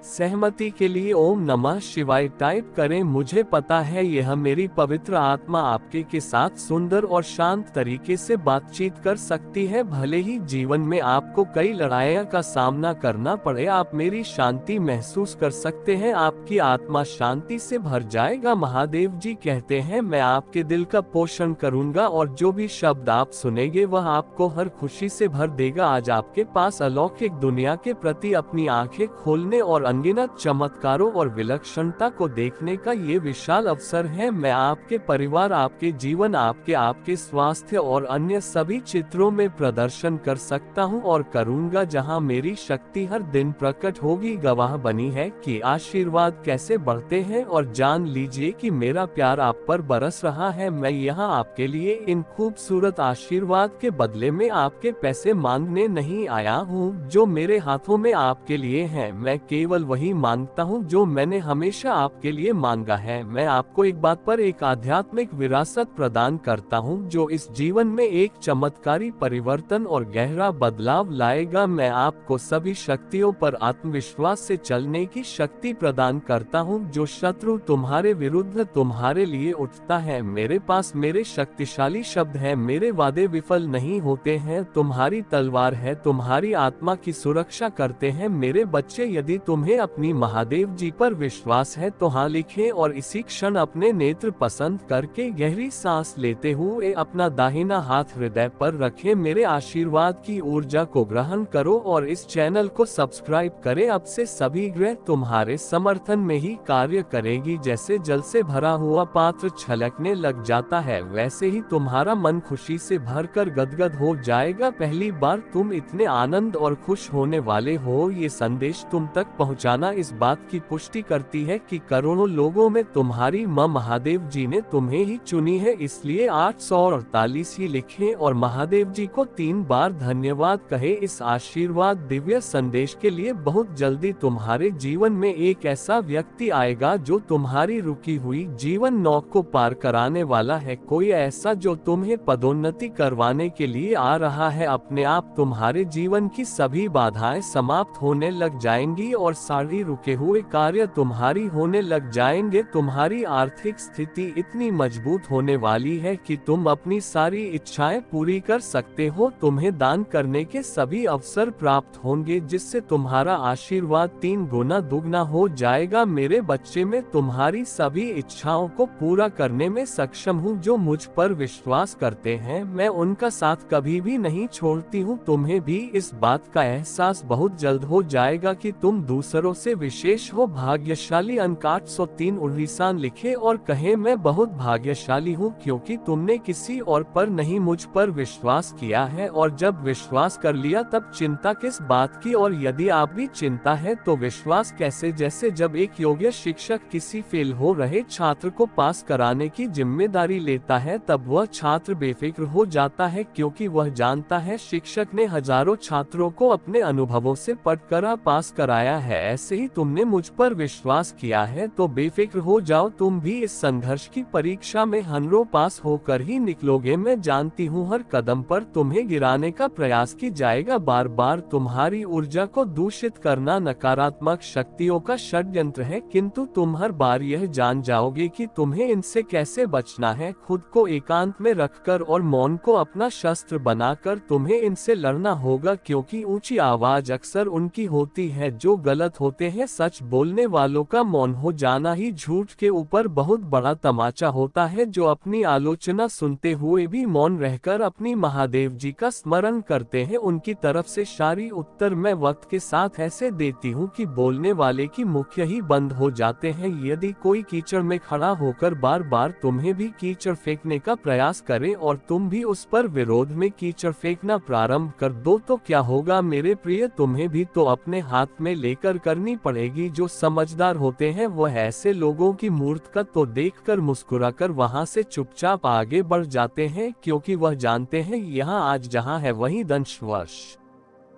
सहमति के लिए ओम नमः शिवाय टाइप करें। मुझे पता है यह मेरी पवित्र आत्मा आपके के साथ सुंदर और शांत तरीके से बातचीत कर सकती है। भले ही जीवन में आपको कई लड़ाइयों का सामना करना पड़े, आप मेरी शांति महसूस कर सकते हैं। आपकी आत्मा शांति से भर जाएगा। महादेव जी कहते हैं, मैं आपके दिल का पोषण करूंगा और जो भी शब्द आप सुनेंगे वह आपको हर खुशी से भर देगा। आज आपके पास अलौकिक दुनिया के प्रति अपनी आंखें खोलने और अनगिनत चमत्कारों और विलक्षणता को देखने का ये विशाल अवसर है। मैं आपके परिवार, आपके जीवन, आपके स्वास्थ्य और अन्य सभी चित्रों में प्रदर्शन कर सकता हूं और करूंगा, जहां मेरी शक्ति हर दिन प्रकट होगी। गवाह बनी है कि आशीर्वाद कैसे बढ़ते हैं और जान लीजिए कि मेरा प्यार आप पर बरस रहा है। मैं यहाँ आपके लिए इन खूबसूरत आशीर्वाद के बदले में आपके पैसे मांगने नहीं आया हूँ जो मेरे हाथों में आपके लिए हैं। मैं केवल वही मांगता हूँ जो मैंने हमेशा आपके लिए मांगा है। मैं आपको एक बात पर एक आध्यात्मिक विरासत प्रदान करता हूँ जो इस जीवन में एक चमत्कारी परिवर्तन और गहरा बदलाव लाएगा। मैं आपको सभी शक्तियों पर आत्मविश्वास से चलने की शक्ति प्रदान करता हूँ। जो शत्रु तुम्हारे विरुद्ध तुम्हारे लिए उठता है, मेरे पास मेरे शक्तिशाली शब्द हैं। मेरे वादे विफल नहीं होते हैं। तुम्हारी तलवार है, तुम्हारी आत्मा की सुरक्षा करते हैं। मेरे बच्चे, यदि तुम्हें अपनी महादेव जी पर विश्वास है तो हाँ लिखें और इसी क्षण अपने नेत्र पसंद करके गहरी सांस लेते हुए अपना दाहिना हाथ हृदय पर रखें। मेरे आशीर्वाद की ऊर्जा को ग्रहण करो और इस चैनल को सब्सक्राइब करें। अब से सभी ग्रह तुम्हारे समर्थन में ही कार्य करेगी। जैसे जल से भरा हुआ पात्र छलकने लग जाता है, वैसे ही तुम्हारा मन खुशी से भरकर गदगद हो जाएगा। पहली बार तुम इतने आनंद और खुश होने वाले हो। ये संदेश तुम तक पहुंचाना इस बात की पुष्टि करती है कि करोड़ों लोगों में तुम्हारी मां महादेव जी ने तुम्हें ही चुनी है। इसलिए 848 ही लिखें और महादेव जी को 3 बार धन्यवाद कहे। इस आशीर्वाद दिव्य संदेश के लिए बहुत जल्दी तुम्हारे जीवन में एक ऐसा व्यक्ति आएगा जो तुम्हारी रुकी हुई जीवन नौक को पार कराने वाला है। कोई ऐसा जो तुम्हें पदोन्नति करवाने के लिए आ रहा है। अपने आप तुम्हारे जीवन की सभी बाधाएं समाप्त होने लग जाएंगी और सारी रुके हुए कार्य तुम्हारी होने लग जाएंगे। तुम्हारी आर्थिक स्थिति इतनी मजबूत होने वाली है कि तुम अपनी सारी इच्छाएं पूरी कर सकते हो। तुम्हें दान करने के सभी अवसर प्राप्त होंगे, जिससे तुम्हारा आशीर्वाद 3 गुना दुगना हो जाएगा। मेरे बच्चे, मैं तुम्हारी सभी इच्छाओं को पूरा करने में सक्षम हूँ। जो मुझ पर विश्वास करते हैं, मैं उनका साथ कभी भी नहीं छोड़ती हूँ। तुम्हें भी इस बात का एहसास बहुत जल्द हो जाएगा कि तुम दूसरों से विशेष हो। भाग्यशाली अंक 803 उड़ीसान लिखे और कहे, मैं बहुत भाग्यशाली हूँ क्योंकि तुमने किसी और पर नहीं मुझ पर विश्वास किया है, और जब विश्वास कर लिया तब चिंता किस बात की। और यदि आप भी चिंता है तो विश्वास कैसे। जैसे जब एक योग्य शिक्षक किसी फेल हो रहे छात्र को पास कराने की जिम्मेदारी लेता है, तब वह छात्र बेफिक्र हो जाता है क्योंकि वह जानता है शिक्षक ने हजारों छात्रों को अपने अनुभवों से पढ़कर पास कराया है। ऐसे ही तुमने मुझ पर विश्वास किया है तो बेफिक्र हो जाओ। तुम भी इस संघर्ष की परीक्षा में 100 पास होकर ही निकलोगे। मैं जानती हूँ हर कदम पर तुम्हें गिराने का प्रयास की जाएगा। बार बार तुम्हारी ऊर्जा को दूषित करना नकारात्मक शक्तियों का षड्यंत्र है, किंतु तुम हर बार यह जान जाओगे कि तुम्हें इनसे कैसे बचना है। खुद को एकांत में रखकर और मौन को अपना शस्त्र बनाकर तुम्हें इनसे लड़ना होगा, क्योंकि ऊंची आवाज अक्सर उनकी होती है जो गलत प्राप्त होते हैं। सच बोलने वालों का मौन हो जाना ही झूठ के ऊपर बहुत बड़ा तमाचा होता है। जो अपनी आलोचना सुनते हुए भी मौन रहकर अपनी महादेव जी का स्मरण करते हैं, उनकी तरफ से सारी उत्तर मैं वक्त के साथ ऐसे देती हूँ कि बोलने वाले की मुख्य ही बंद हो जाते हैं। यदि कोई कीचड़ में खड़ा होकर बार बार तुम्हें भी कीचड़ फेंकने का प्रयास करे और तुम भी उस पर विरोध में कीचड़ फेंकना प्रारंभ कर दो तो क्या होगा मेरे प्रिय, तुम्हें भी तो अपने हाथ में लेकर करनी पड़ेगी। जो समझदार होते हैं वह ऐसे लोगों की मूर्खता तो देखकर मुस्कुराकर वहां से चुपचाप आगे बढ़ जाते हैं, क्योंकि वह जानते हैं यहाँ आज जहाँ है वहीं दंशवश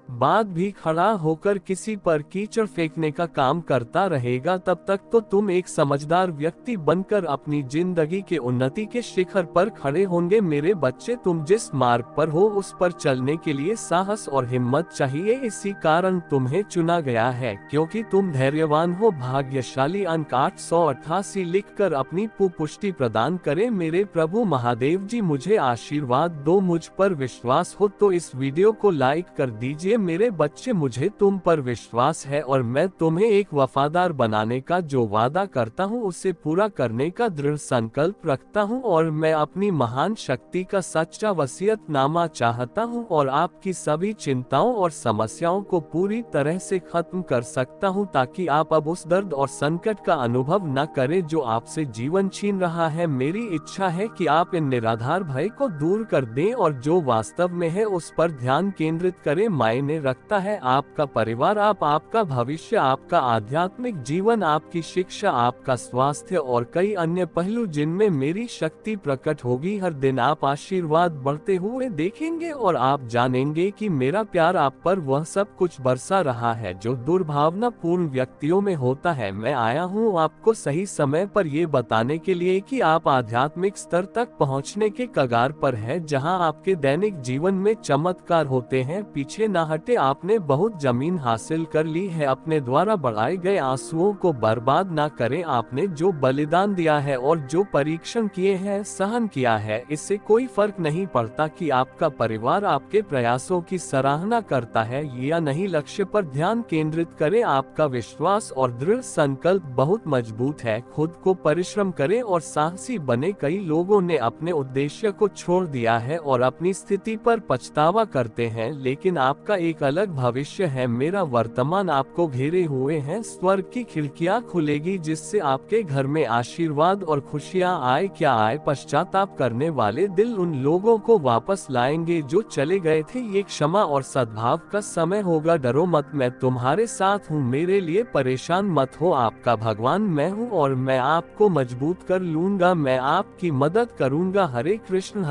बाद भी खड़ा होकर किसी पर कीचड़ फेंकने का काम करता रहेगा। तब तक तो तुम एक समझदार व्यक्ति बनकर अपनी जिंदगी के उन्नति के शिखर पर खड़े होंगे। मेरे बच्चे, तुम जिस मार्ग पर हो उस पर चलने के लिए साहस और हिम्मत चाहिए। इसी कारण तुम्हें चुना गया है, क्योंकि तुम धैर्यवान हो। भाग्यशाली अंक 888 लिखकर अपनी पुष्टि प्रदान करें। मेरे प्रभु महादेव जी मुझे आशीर्वाद दो। मुझ पर विश्वास हो तो इस वीडियो को लाइक कर दीजिए। मेरे बच्चे, मुझे तुम पर विश्वास है और मैं तुम्हें एक वफादार बनाने का जो वादा करता हूँ उसे पूरा करने का दृढ़ संकल्प रखता हूँ, और मैं अपनी महान शक्ति का सच्चा वसीयतनामा चाहता हूँ और आपकी सभी चिंताओं और समस्याओं को पूरी तरह से खत्म कर सकता हूँ, ताकि आप अब उस दर्द और संकट का अनुभव न करें जो आपसे जीवन छीन रहा है। मेरी इच्छा है कि आप इन निराधार भय को दूर कर दें और जो वास्तव में है उस पर ध्यान केंद्रित करें। मायने रखता है आपका परिवार, आपका भविष्य, आपका आध्यात्मिक जीवन, आपकी शिक्षा, आपका स्वास्थ्य और कई अन्य पहलू जिनमें मेरी शक्ति प्रकट होगी। हर दिन आप आशीर्वाद बढ़ते हुए देखेंगे और आप जानेंगे कि मेरा प्यार आप पर वह सब कुछ बरसा रहा है जो दुर्भावनापूर्ण व्यक्तियों में होता है। मैं आया हूँ आपको सही समय पर ये बताने के लिए कि आप आध्यात्मिक स्तर तक पहुँचने के कगार पर है, जहाँ आपके दैनिक जीवन में चमत्कार होते हैं। पीछे न हटे, आपने बहुत जमीन हासिल कर ली है। अपने द्वारा बढ़ाए गए आंसुओं को बर्बाद ना करें। आपने जो बलिदान दिया है और जो परीक्षण किए हैं, सहन किया है, इससे कोई फर्क नहीं पड़ता कि आपका परिवार आपके प्रयासों की सराहना करता है या नहीं। लक्ष्य पर ध्यान केंद्रित करें। आपका विश्वास और दृढ़ संकल्प बहुत मजबूत है। खुद को परिश्रम करें और साहसी बने। कई लोगों ने अपने उद्देश्य को छोड़ दिया है और अपनी स्थिति पर पछतावा करते हैं, लेकिन आपका एक अलग भविष्य है। मेरा वर्तमान आपको घेरे हुए हैं। स्वर्ग की खिड़कियां खुलेगी जिससे आपके घर में आशीर्वाद और खुशियां आए। क्या आए? पश्चाताप करने वाले दिल उन लोगों को वापस लाएंगे जो चले गए थे। ये क्षमा और सद्भाव का समय होगा। डरो मत, मैं तुम्हारे साथ हूँ। मेरे लिए परेशान मत हो। आपका भगवान मैं हूँ और मैं आपको मजबूत कर लूंगा। मैं आपकी मदद करूंगा। हरे कृष्ण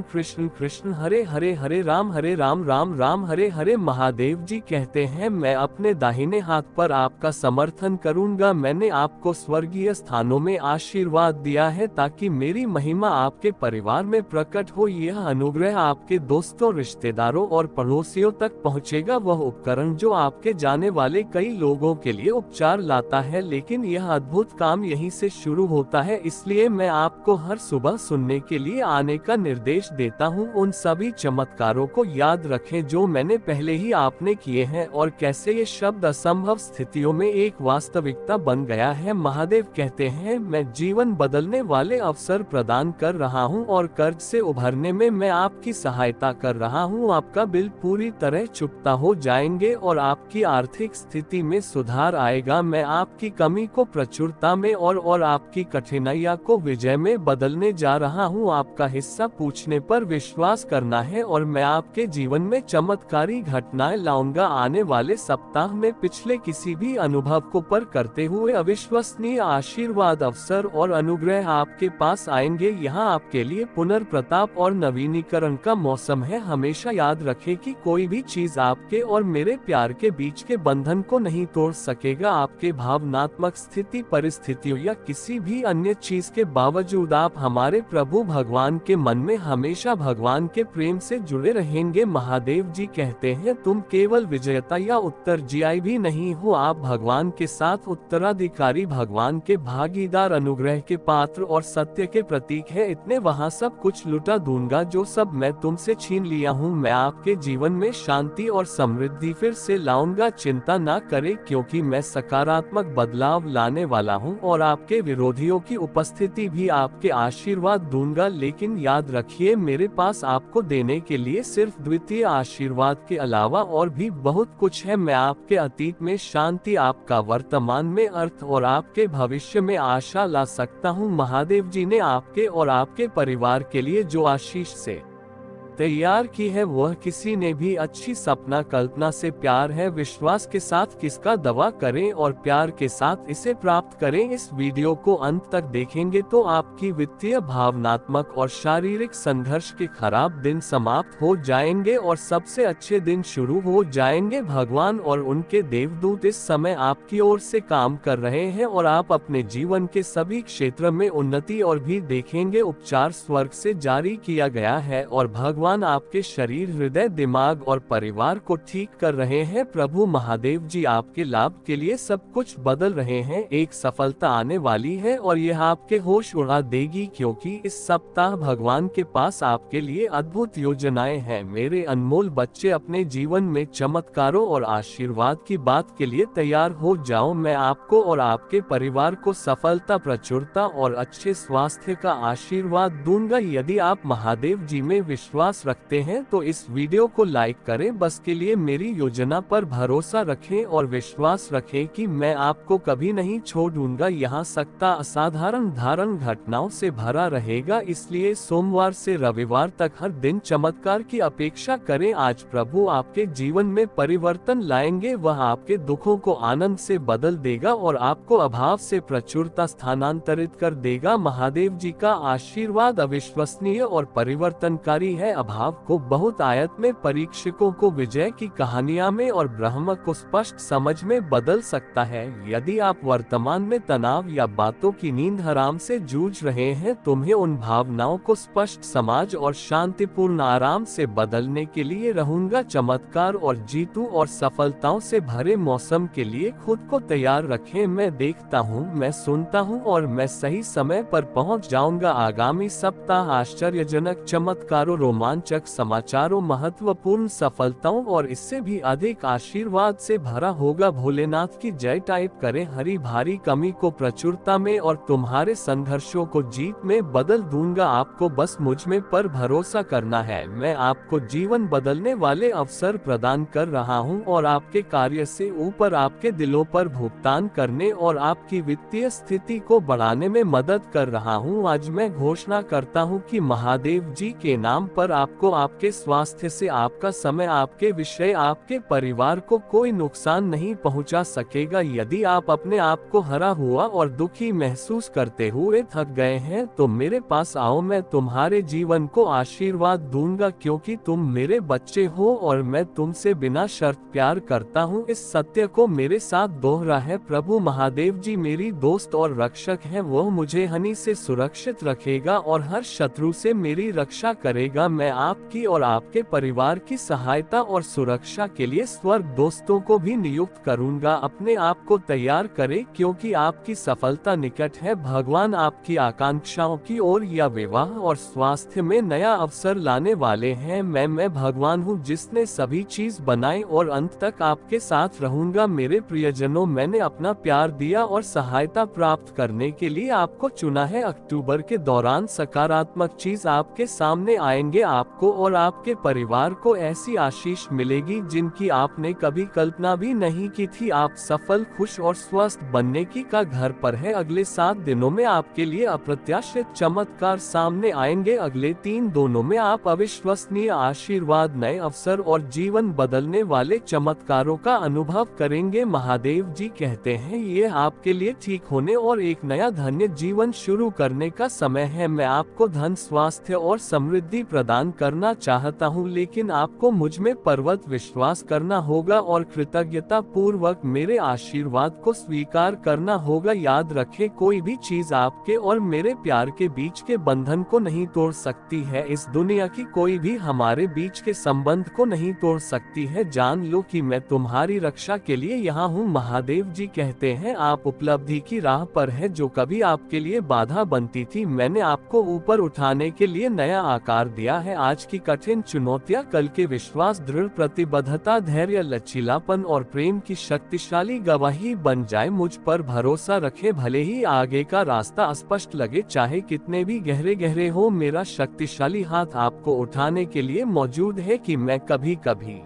कृष्ण कृष्ण हरे हरे, हरे राम राम राम हरे हरे। महादेव जी कहते हैं, मैं अपने दाहिने हाथ पर आपका समर्थन करूंगा। मैंने आपको स्वर्गीय स्थानों में आशीर्वाद दिया है ताकि मेरी महिमा आपके परिवार में प्रकट हो। यह अनुग्रह आपके दोस्तों, रिश्तेदारों और पड़ोसियों तक पहुंचेगा। वह उपकरण जो आपके जाने वाले कई लोगों के लिए उपचार लाता है, लेकिन यह अद्भुत काम यहीं से शुरू होता है। इसलिए मैं आपको हर सुबह सुनने के लिए आने का निर्देश देता हूँ। उन सभी चमत्कारों को याद रखें जो मैंने पहले ही आपने किए हैं और कैसे ये शब्द असंभव स्थितियों में एक वास्तविकता बन गया है। महादेव कहते हैं, मैं जीवन बदलने वाले अवसर प्रदान कर रहा हूं और कर्ज से उभरने में मैं आपकी सहायता कर रहा हूं। आपका बिल पूरी तरह चुकता हो जाएंगे और आपकी आर्थिक स्थिति में सुधार आएगा। मैं आपकी कमी को प्रचुरता में और आपकी कठिनाइयां को विजय में बदलने जा रहा हूं। आपका हिस्सा पूछने पर विश्वास करना है और मैं आपके जीवन में चमत्कारी घटनाएं लाऊंगा। आने वाले सप्ताह में पिछले किसी भी अनुभव को पर करते हुए अविश्वसनीय आशीर्वाद, अवसर और अनुग्रह आपके पास आएंगे। यहाँ आपके लिए पुनर्प्रताप और नवीनीकरण का मौसम है। हमेशा याद रखें कि कोई भी चीज आपके और मेरे प्यार के बीच के बंधन को नहीं तोड़ सकेगा। आपके भावनात्मक स्थिति, परिस्थितियों या किसी भी अन्य चीज के बावजूद आप हमारे प्रभु भगवान के मन में हमेशा भगवान के प्रेम से जुड़े रहेंगे। महादेव जी कहते सकते हैं, तुम केवल विजेता या उत्तरजीवी भी नहीं हो, आप भगवान के साथ उत्तराधिकारी, भगवान के भागीदार, अनुग्रह के पात्र और सत्य के प्रतीक है। इतने वहाँ सब कुछ लुटा दूंगा जो सब मैं तुमसे छीन लिया हूँ। मैं आपके जीवन में शांति और समृद्धि फिर से लाऊंगा। चिंता ना करें, क्योंकि मैं सकारात्मक बदलाव लाने वाला हूँ और आपके विरोधियों की उपस्थिति भी आपके आशीर्वाद दूंगा। लेकिन याद रखिए, मेरे पास आपको देने के लिए सिर्फ द्वितीय आशीर्वाद के अलावा और भी बहुत कुछ है। मैं आपके अतीत में शांति, आपका वर्तमान में अर्थ और आपके भविष्य में आशा ला सकता हूँ। महादेव जी ने आपके और आपके परिवार के लिए जो आशीष से तैयार की है, वह किसी ने भी अच्छी सपना कल्पना से प्यार है। विश्वास के साथ किसका दवा करें और प्यार के साथ इसे प्राप्त करें। इस वीडियो को अंत तक देखेंगे तो आपकी वित्तीय, भावनात्मक और शारीरिक संघर्ष के खराब दिन समाप्त हो जाएंगे और सबसे अच्छे दिन शुरू हो जाएंगे। भगवान और उनके देवदूत इस समय आपकी ओर से काम कर रहे हैं और आप अपने जीवन के सभी क्षेत्र में उन्नति और भी देखेंगे। उपचार स्वर्ग से जारी किया गया है और भगवान आपके शरीर, हृदय, दिमाग और परिवार को ठीक कर रहे हैं। प्रभु महादेव जी आपके लाभ के लिए सब कुछ बदल रहे हैं। एक सफलता आने वाली है और यह आपके होश उड़ा देगी, क्योंकि इस सप्ताह भगवान के पास आपके लिए अद्भुत योजनाएं हैं। मेरे अनमोल बच्चे, अपने जीवन में चमत्कारों और आशीर्वाद की बात के लिए तैयार हो जाओ। मैं आपको और आपके परिवार को सफलता, प्रचुरता और अच्छे स्वास्थ्य का आशीर्वाद दूंगा। यदि आप महादेव जी में विश्वास रखते हैं तो इस वीडियो को लाइक करें। बस के लिए मेरी योजना पर भरोसा रखें और विश्वास रखें कि मैं आपको कभी नहीं छोड़ूंगा। यहाँ सप्ताह असाधारण धारण घटनाओं से भरा रहेगा, इसलिए सोमवार से रविवार तक हर दिन चमत्कार की अपेक्षा करें। आज प्रभु आपके जीवन में परिवर्तन लाएंगे। वह आपके दुखों को आनंद से बदल देगा और आपको अभाव से प्रचुरता स्थानांतरित कर देगा। महादेव जी का आशीर्वाद अविश्वसनीय और परिवर्तनकारी है। अभाव को बहुत आयत में, परीक्षकों को विजय की कहानियां में और ब्रह्म को स्पष्ट समझ में बदल सकता है। यदि आप वर्तमान में तनाव या बातों की नींद हराम से जूझ रहे हैं, तुम्हें उन भावनाओं को स्पष्ट समाज और शांतिपूर्ण आराम से बदलने के लिए रहूंगा। चमत्कार और जीतू और सफलताओं से भरे मौसम के लिए खुद को तैयार रखें। मैं देखता हूँ, मैं सुनता हूँ और मैं सही समय पर पहुँच जाऊंगा। आगामी सप्ताह आश्चर्यजनक चमत्कारों, रोमांचक समाचारों, महत्वपूर्ण सफलताओं और इससे भी अधिक आशीर्वाद से भरा होगा। भोलेनाथ की जय टाइप करें। हरी भारी कमी को प्रचुरता में और तुम्हारे संघर्षों को जीत में बदल दूंगा। आपको बस मुझ में पर भरोसा करना है। मैं आपको जीवन बदलने वाले अवसर प्रदान कर रहा हूं और आपके कार्य से ऊपर आपके दिलों पर भुगतान करने और आपकी वित्तीय स्थिति को बढ़ाने में मदद कर रहा हूं। आज मैं घोषणा करता हूं कि महादेव जी के नाम पर आपको, आपके स्वास्थ्य से, आपका समय, आपके विषय, आपके परिवार को कोई नुकसान नहीं पहुंचा सकेगा। यदि आप अपने आप को हरा हुआ और दुखी महसूस करते हुए थक गए हैं, तो मेरे पास आओ। मैं तुम्हारे जीवन को आशीर्वाद दूंगा, क्योंकि तुम मेरे बच्चे हो और मैं तुमसे बिना शर्त प्यार करता हूँ। इस सत्य को मेरे साथ दोहरा है। प्रभु महादेव जी मेरी दोस्त और रक्षक है। वह मुझे हानि से सुरक्षित रखेगा और हर शत्रु से मेरी रक्षा करेगा। मैं आपकी और आपके परिवार की सहायता और सुरक्षा के लिए स्वर्ग दोस्तों को भी नियुक्त करूंगा। अपने आप को तैयार करें, क्योंकि आपकी सफलता निकट है। भगवान आपकी आकांक्षाओं की ओर या विवाह और स्वास्थ्य में नया अवसर लाने वाले हैं। मैं भगवान हूँ जिसने सभी चीज बनाई और अंत तक आपके साथ रहूंगा। मेरे प्रियजनों, मैंने अपना प्यार दिया और सहायता प्राप्त करने के लिए आपको चुना है। अक्टूबर के दौरान सकारात्मक चीज आपके सामने आएंगे। आपको और आपके परिवार को ऐसी आशीष मिलेगी जिनकी आपने कभी कल्पना भी नहीं की थी। आप सफल, खुश और स्वस्थ बनने की का घर पर है। अगले 7 दिनों में आपके लिए अप्रत्याशित चमत्कार सामने आएंगे। अगले 3 दिनों में आप अविश्वसनीय आशीर्वाद, नए अवसर और जीवन बदलने वाले चमत्कारों का अनुभव करेंगे। महादेव जी कहते हैं, ये आपके लिए ठीक होने और एक नया धन्य जीवन शुरू करने का समय है। मैं आपको धन, स्वास्थ्य और समृद्धि प्रदान प्रदान करना चाहता हूँ, लेकिन आपको मुझ में पर्वत विश्वास करना होगा और कृतज्ञता पूर्वक मेरे आशीर्वाद को स्वीकार करना होगा। याद रखें, कोई भी चीज आपके और मेरे प्यार के बीच के बंधन को नहीं तोड़ सकती है। इस दुनिया की कोई भी हमारे बीच के संबंध को नहीं तोड़ सकती है। जान लो कि मैं तुम्हारी रक्षा के लिए यहाँ हूँ। महादेव जी कहते हैं, आप उपलब्धि की राह पर है। जो कभी आपके लिए बाधा बनती थी, मैंने आपको ऊपर उठाने के लिए नया आकार दिया है। आज की कठिन चुनौतियाँ कल के विश्वास, दृढ़ प्रतिबद्धता, धैर्य, लचीलापन और प्रेम की शक्तिशाली गवाही बन जाए। मुझ पर भरोसा रखें, भले ही आगे का रास्ता अस्पष्ट लगे, चाहे कितने भी गहरे गहरे हो, मेरा शक्तिशाली हाथ आपको उठाने के लिए मौजूद है। कि मैं कभी कभी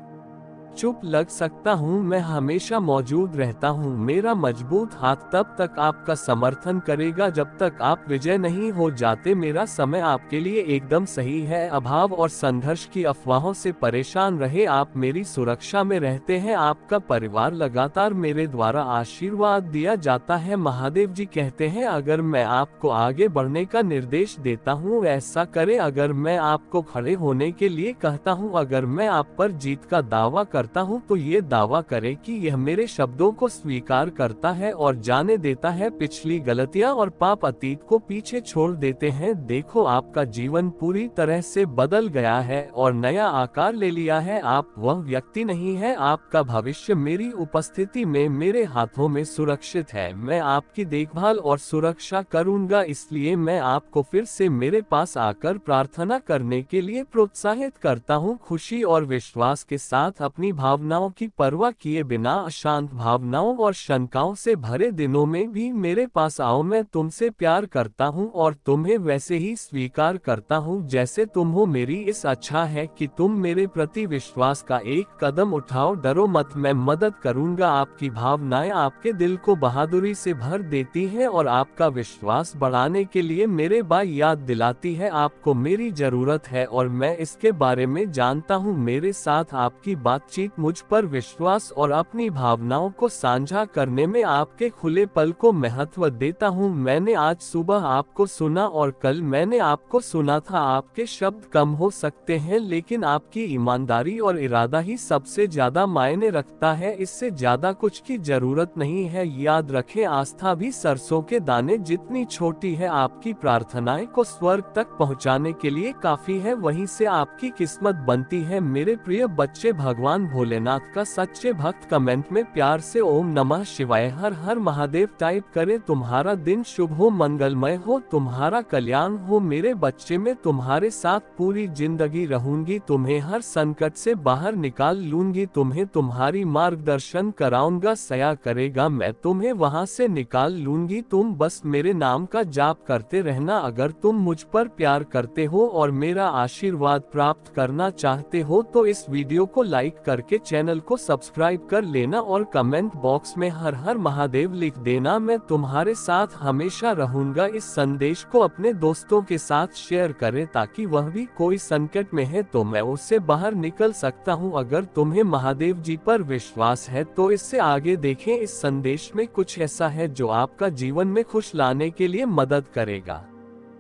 चुप लग सकता हूँ, मैं हमेशा मौजूद रहता हूँ। मेरा मजबूत हाथ तब तक आपका समर्थन करेगा जब तक आप विजय नहीं हो जाते। मेरा समय आपके लिए एकदम सही है। अभाव और संघर्ष की अफवाहों से परेशान रहे, आप मेरी सुरक्षा में रहते हैं। आपका परिवार लगातार मेरे द्वारा आशीर्वाद दिया जाता है। महादेव जी कहते हैं, अगर मैं आपको आगे बढ़ने का निर्देश देता हूँ, ऐसा करें। अगर मैं आपको खड़े होने के लिए कहता हूँ, अगर मैं आप पर जीत का दावा करता हूँ, तो ये दावा करे कि यह मेरे शब्दों को स्वीकार करता है और जाने देता है। पिछली गलतियां और पाप अतीत को पीछे छोड़ देते हैं। देखो, आपका जीवन पूरी तरह से बदल गया है और नया आकार ले लिया है। आप वह व्यक्ति नहीं है। आपका भविष्य मेरी उपस्थिति में मेरे हाथों में सुरक्षित है। मैं आपकी देखभाल और सुरक्षा करूंगा, इसलिए मैं आपको फिर से मेरे पास आकर प्रार्थना करने के लिए प्रोत्साहित करता हूँ। खुशी और विश्वास के साथ अपनी भावनाओं की परवाह किए बिना, अशांत भावनाओं और शंकाओं से भरे दिनों में भी मेरे पास आओ। मैं तुमसे प्यार करता हूँ और तुम्हें वैसे ही स्वीकार करता हूँ जैसे तुम हो। मेरी इस अच्छा है कि तुम मेरे प्रति विश्वास का एक कदम उठाओ। डरो मत, मैं मदद करूंगा। आपकी भावनाएं आपके दिल को बहादुरी से भर देती हैं और आपका विश्वास बढ़ाने के लिए मेरे बात याद दिलाती है। आपको मेरी जरूरत है और मैं इसके बारे में जानता हूँ। मेरे साथ आपकी बातचीत मुझ पर विश्वास और अपनी भावनाओं को साझा करने में आपके खुले पल को महत्व देता हूँ। मैंने आज सुबह आपको सुना और कल मैंने आपको सुना था। आपके शब्द कम हो सकते हैं, लेकिन आपकी ईमानदारी और इरादा ही सबसे ज्यादा मायने रखता है। इससे ज्यादा कुछ की जरूरत नहीं है। याद रखें, आस्था भी सरसों के दाने जितनी छोटी है। आपकी प्रार्थनाएं को स्वर्ग तक पहुँचाने के लिए काफी है, वहीं से आपकी किस्मत बनती है। मेरे प्रिय बच्चे, भगवान भोलेनाथ का सच्चे भक्त कमेंट में प्यार से ओम नमः शिवाय, हर हर महादेव टाइप करें। तुम्हारा दिन शुभ हो, मंगलमय हो, तुम्हारा कल्याण हो। मेरे बच्चे, मैं तुम्हारे साथ पूरी जिंदगी रहूंगी। तुम्हें हर संकट से बाहर निकाल लूंगी। तुम्हें तुम्हारी मार्गदर्शन कराऊंगा, सया करेगा, मैं तुम्हें वहां से निकाल लूंगी। तुम बस मेरे नाम का जाप करते रहना। अगर तुम मुझ पर प्यार करते हो और मेरा आशीर्वाद प्राप्त करना चाहते हो, तो इस वीडियो को लाइक करके चैनल को सब्सक्राइब कर लेना और कमेंट बॉक्स में हर हर महादेव लिख देना। मैं तुम्हारे साथ हमेशा रहूंगा। इस संदेश को अपने दोस्तों के साथ शेयर करें ताकि वह भी कोई संकट में है तो मैं उससे बाहर निकल सकता हूं। अगर तुम्हें महादेव जी पर विश्वास है तो इससे आगे देखें। इस संदेश में कुछ ऐसा है जो आपका जीवन में खुश लाने के लिए मदद करेगा।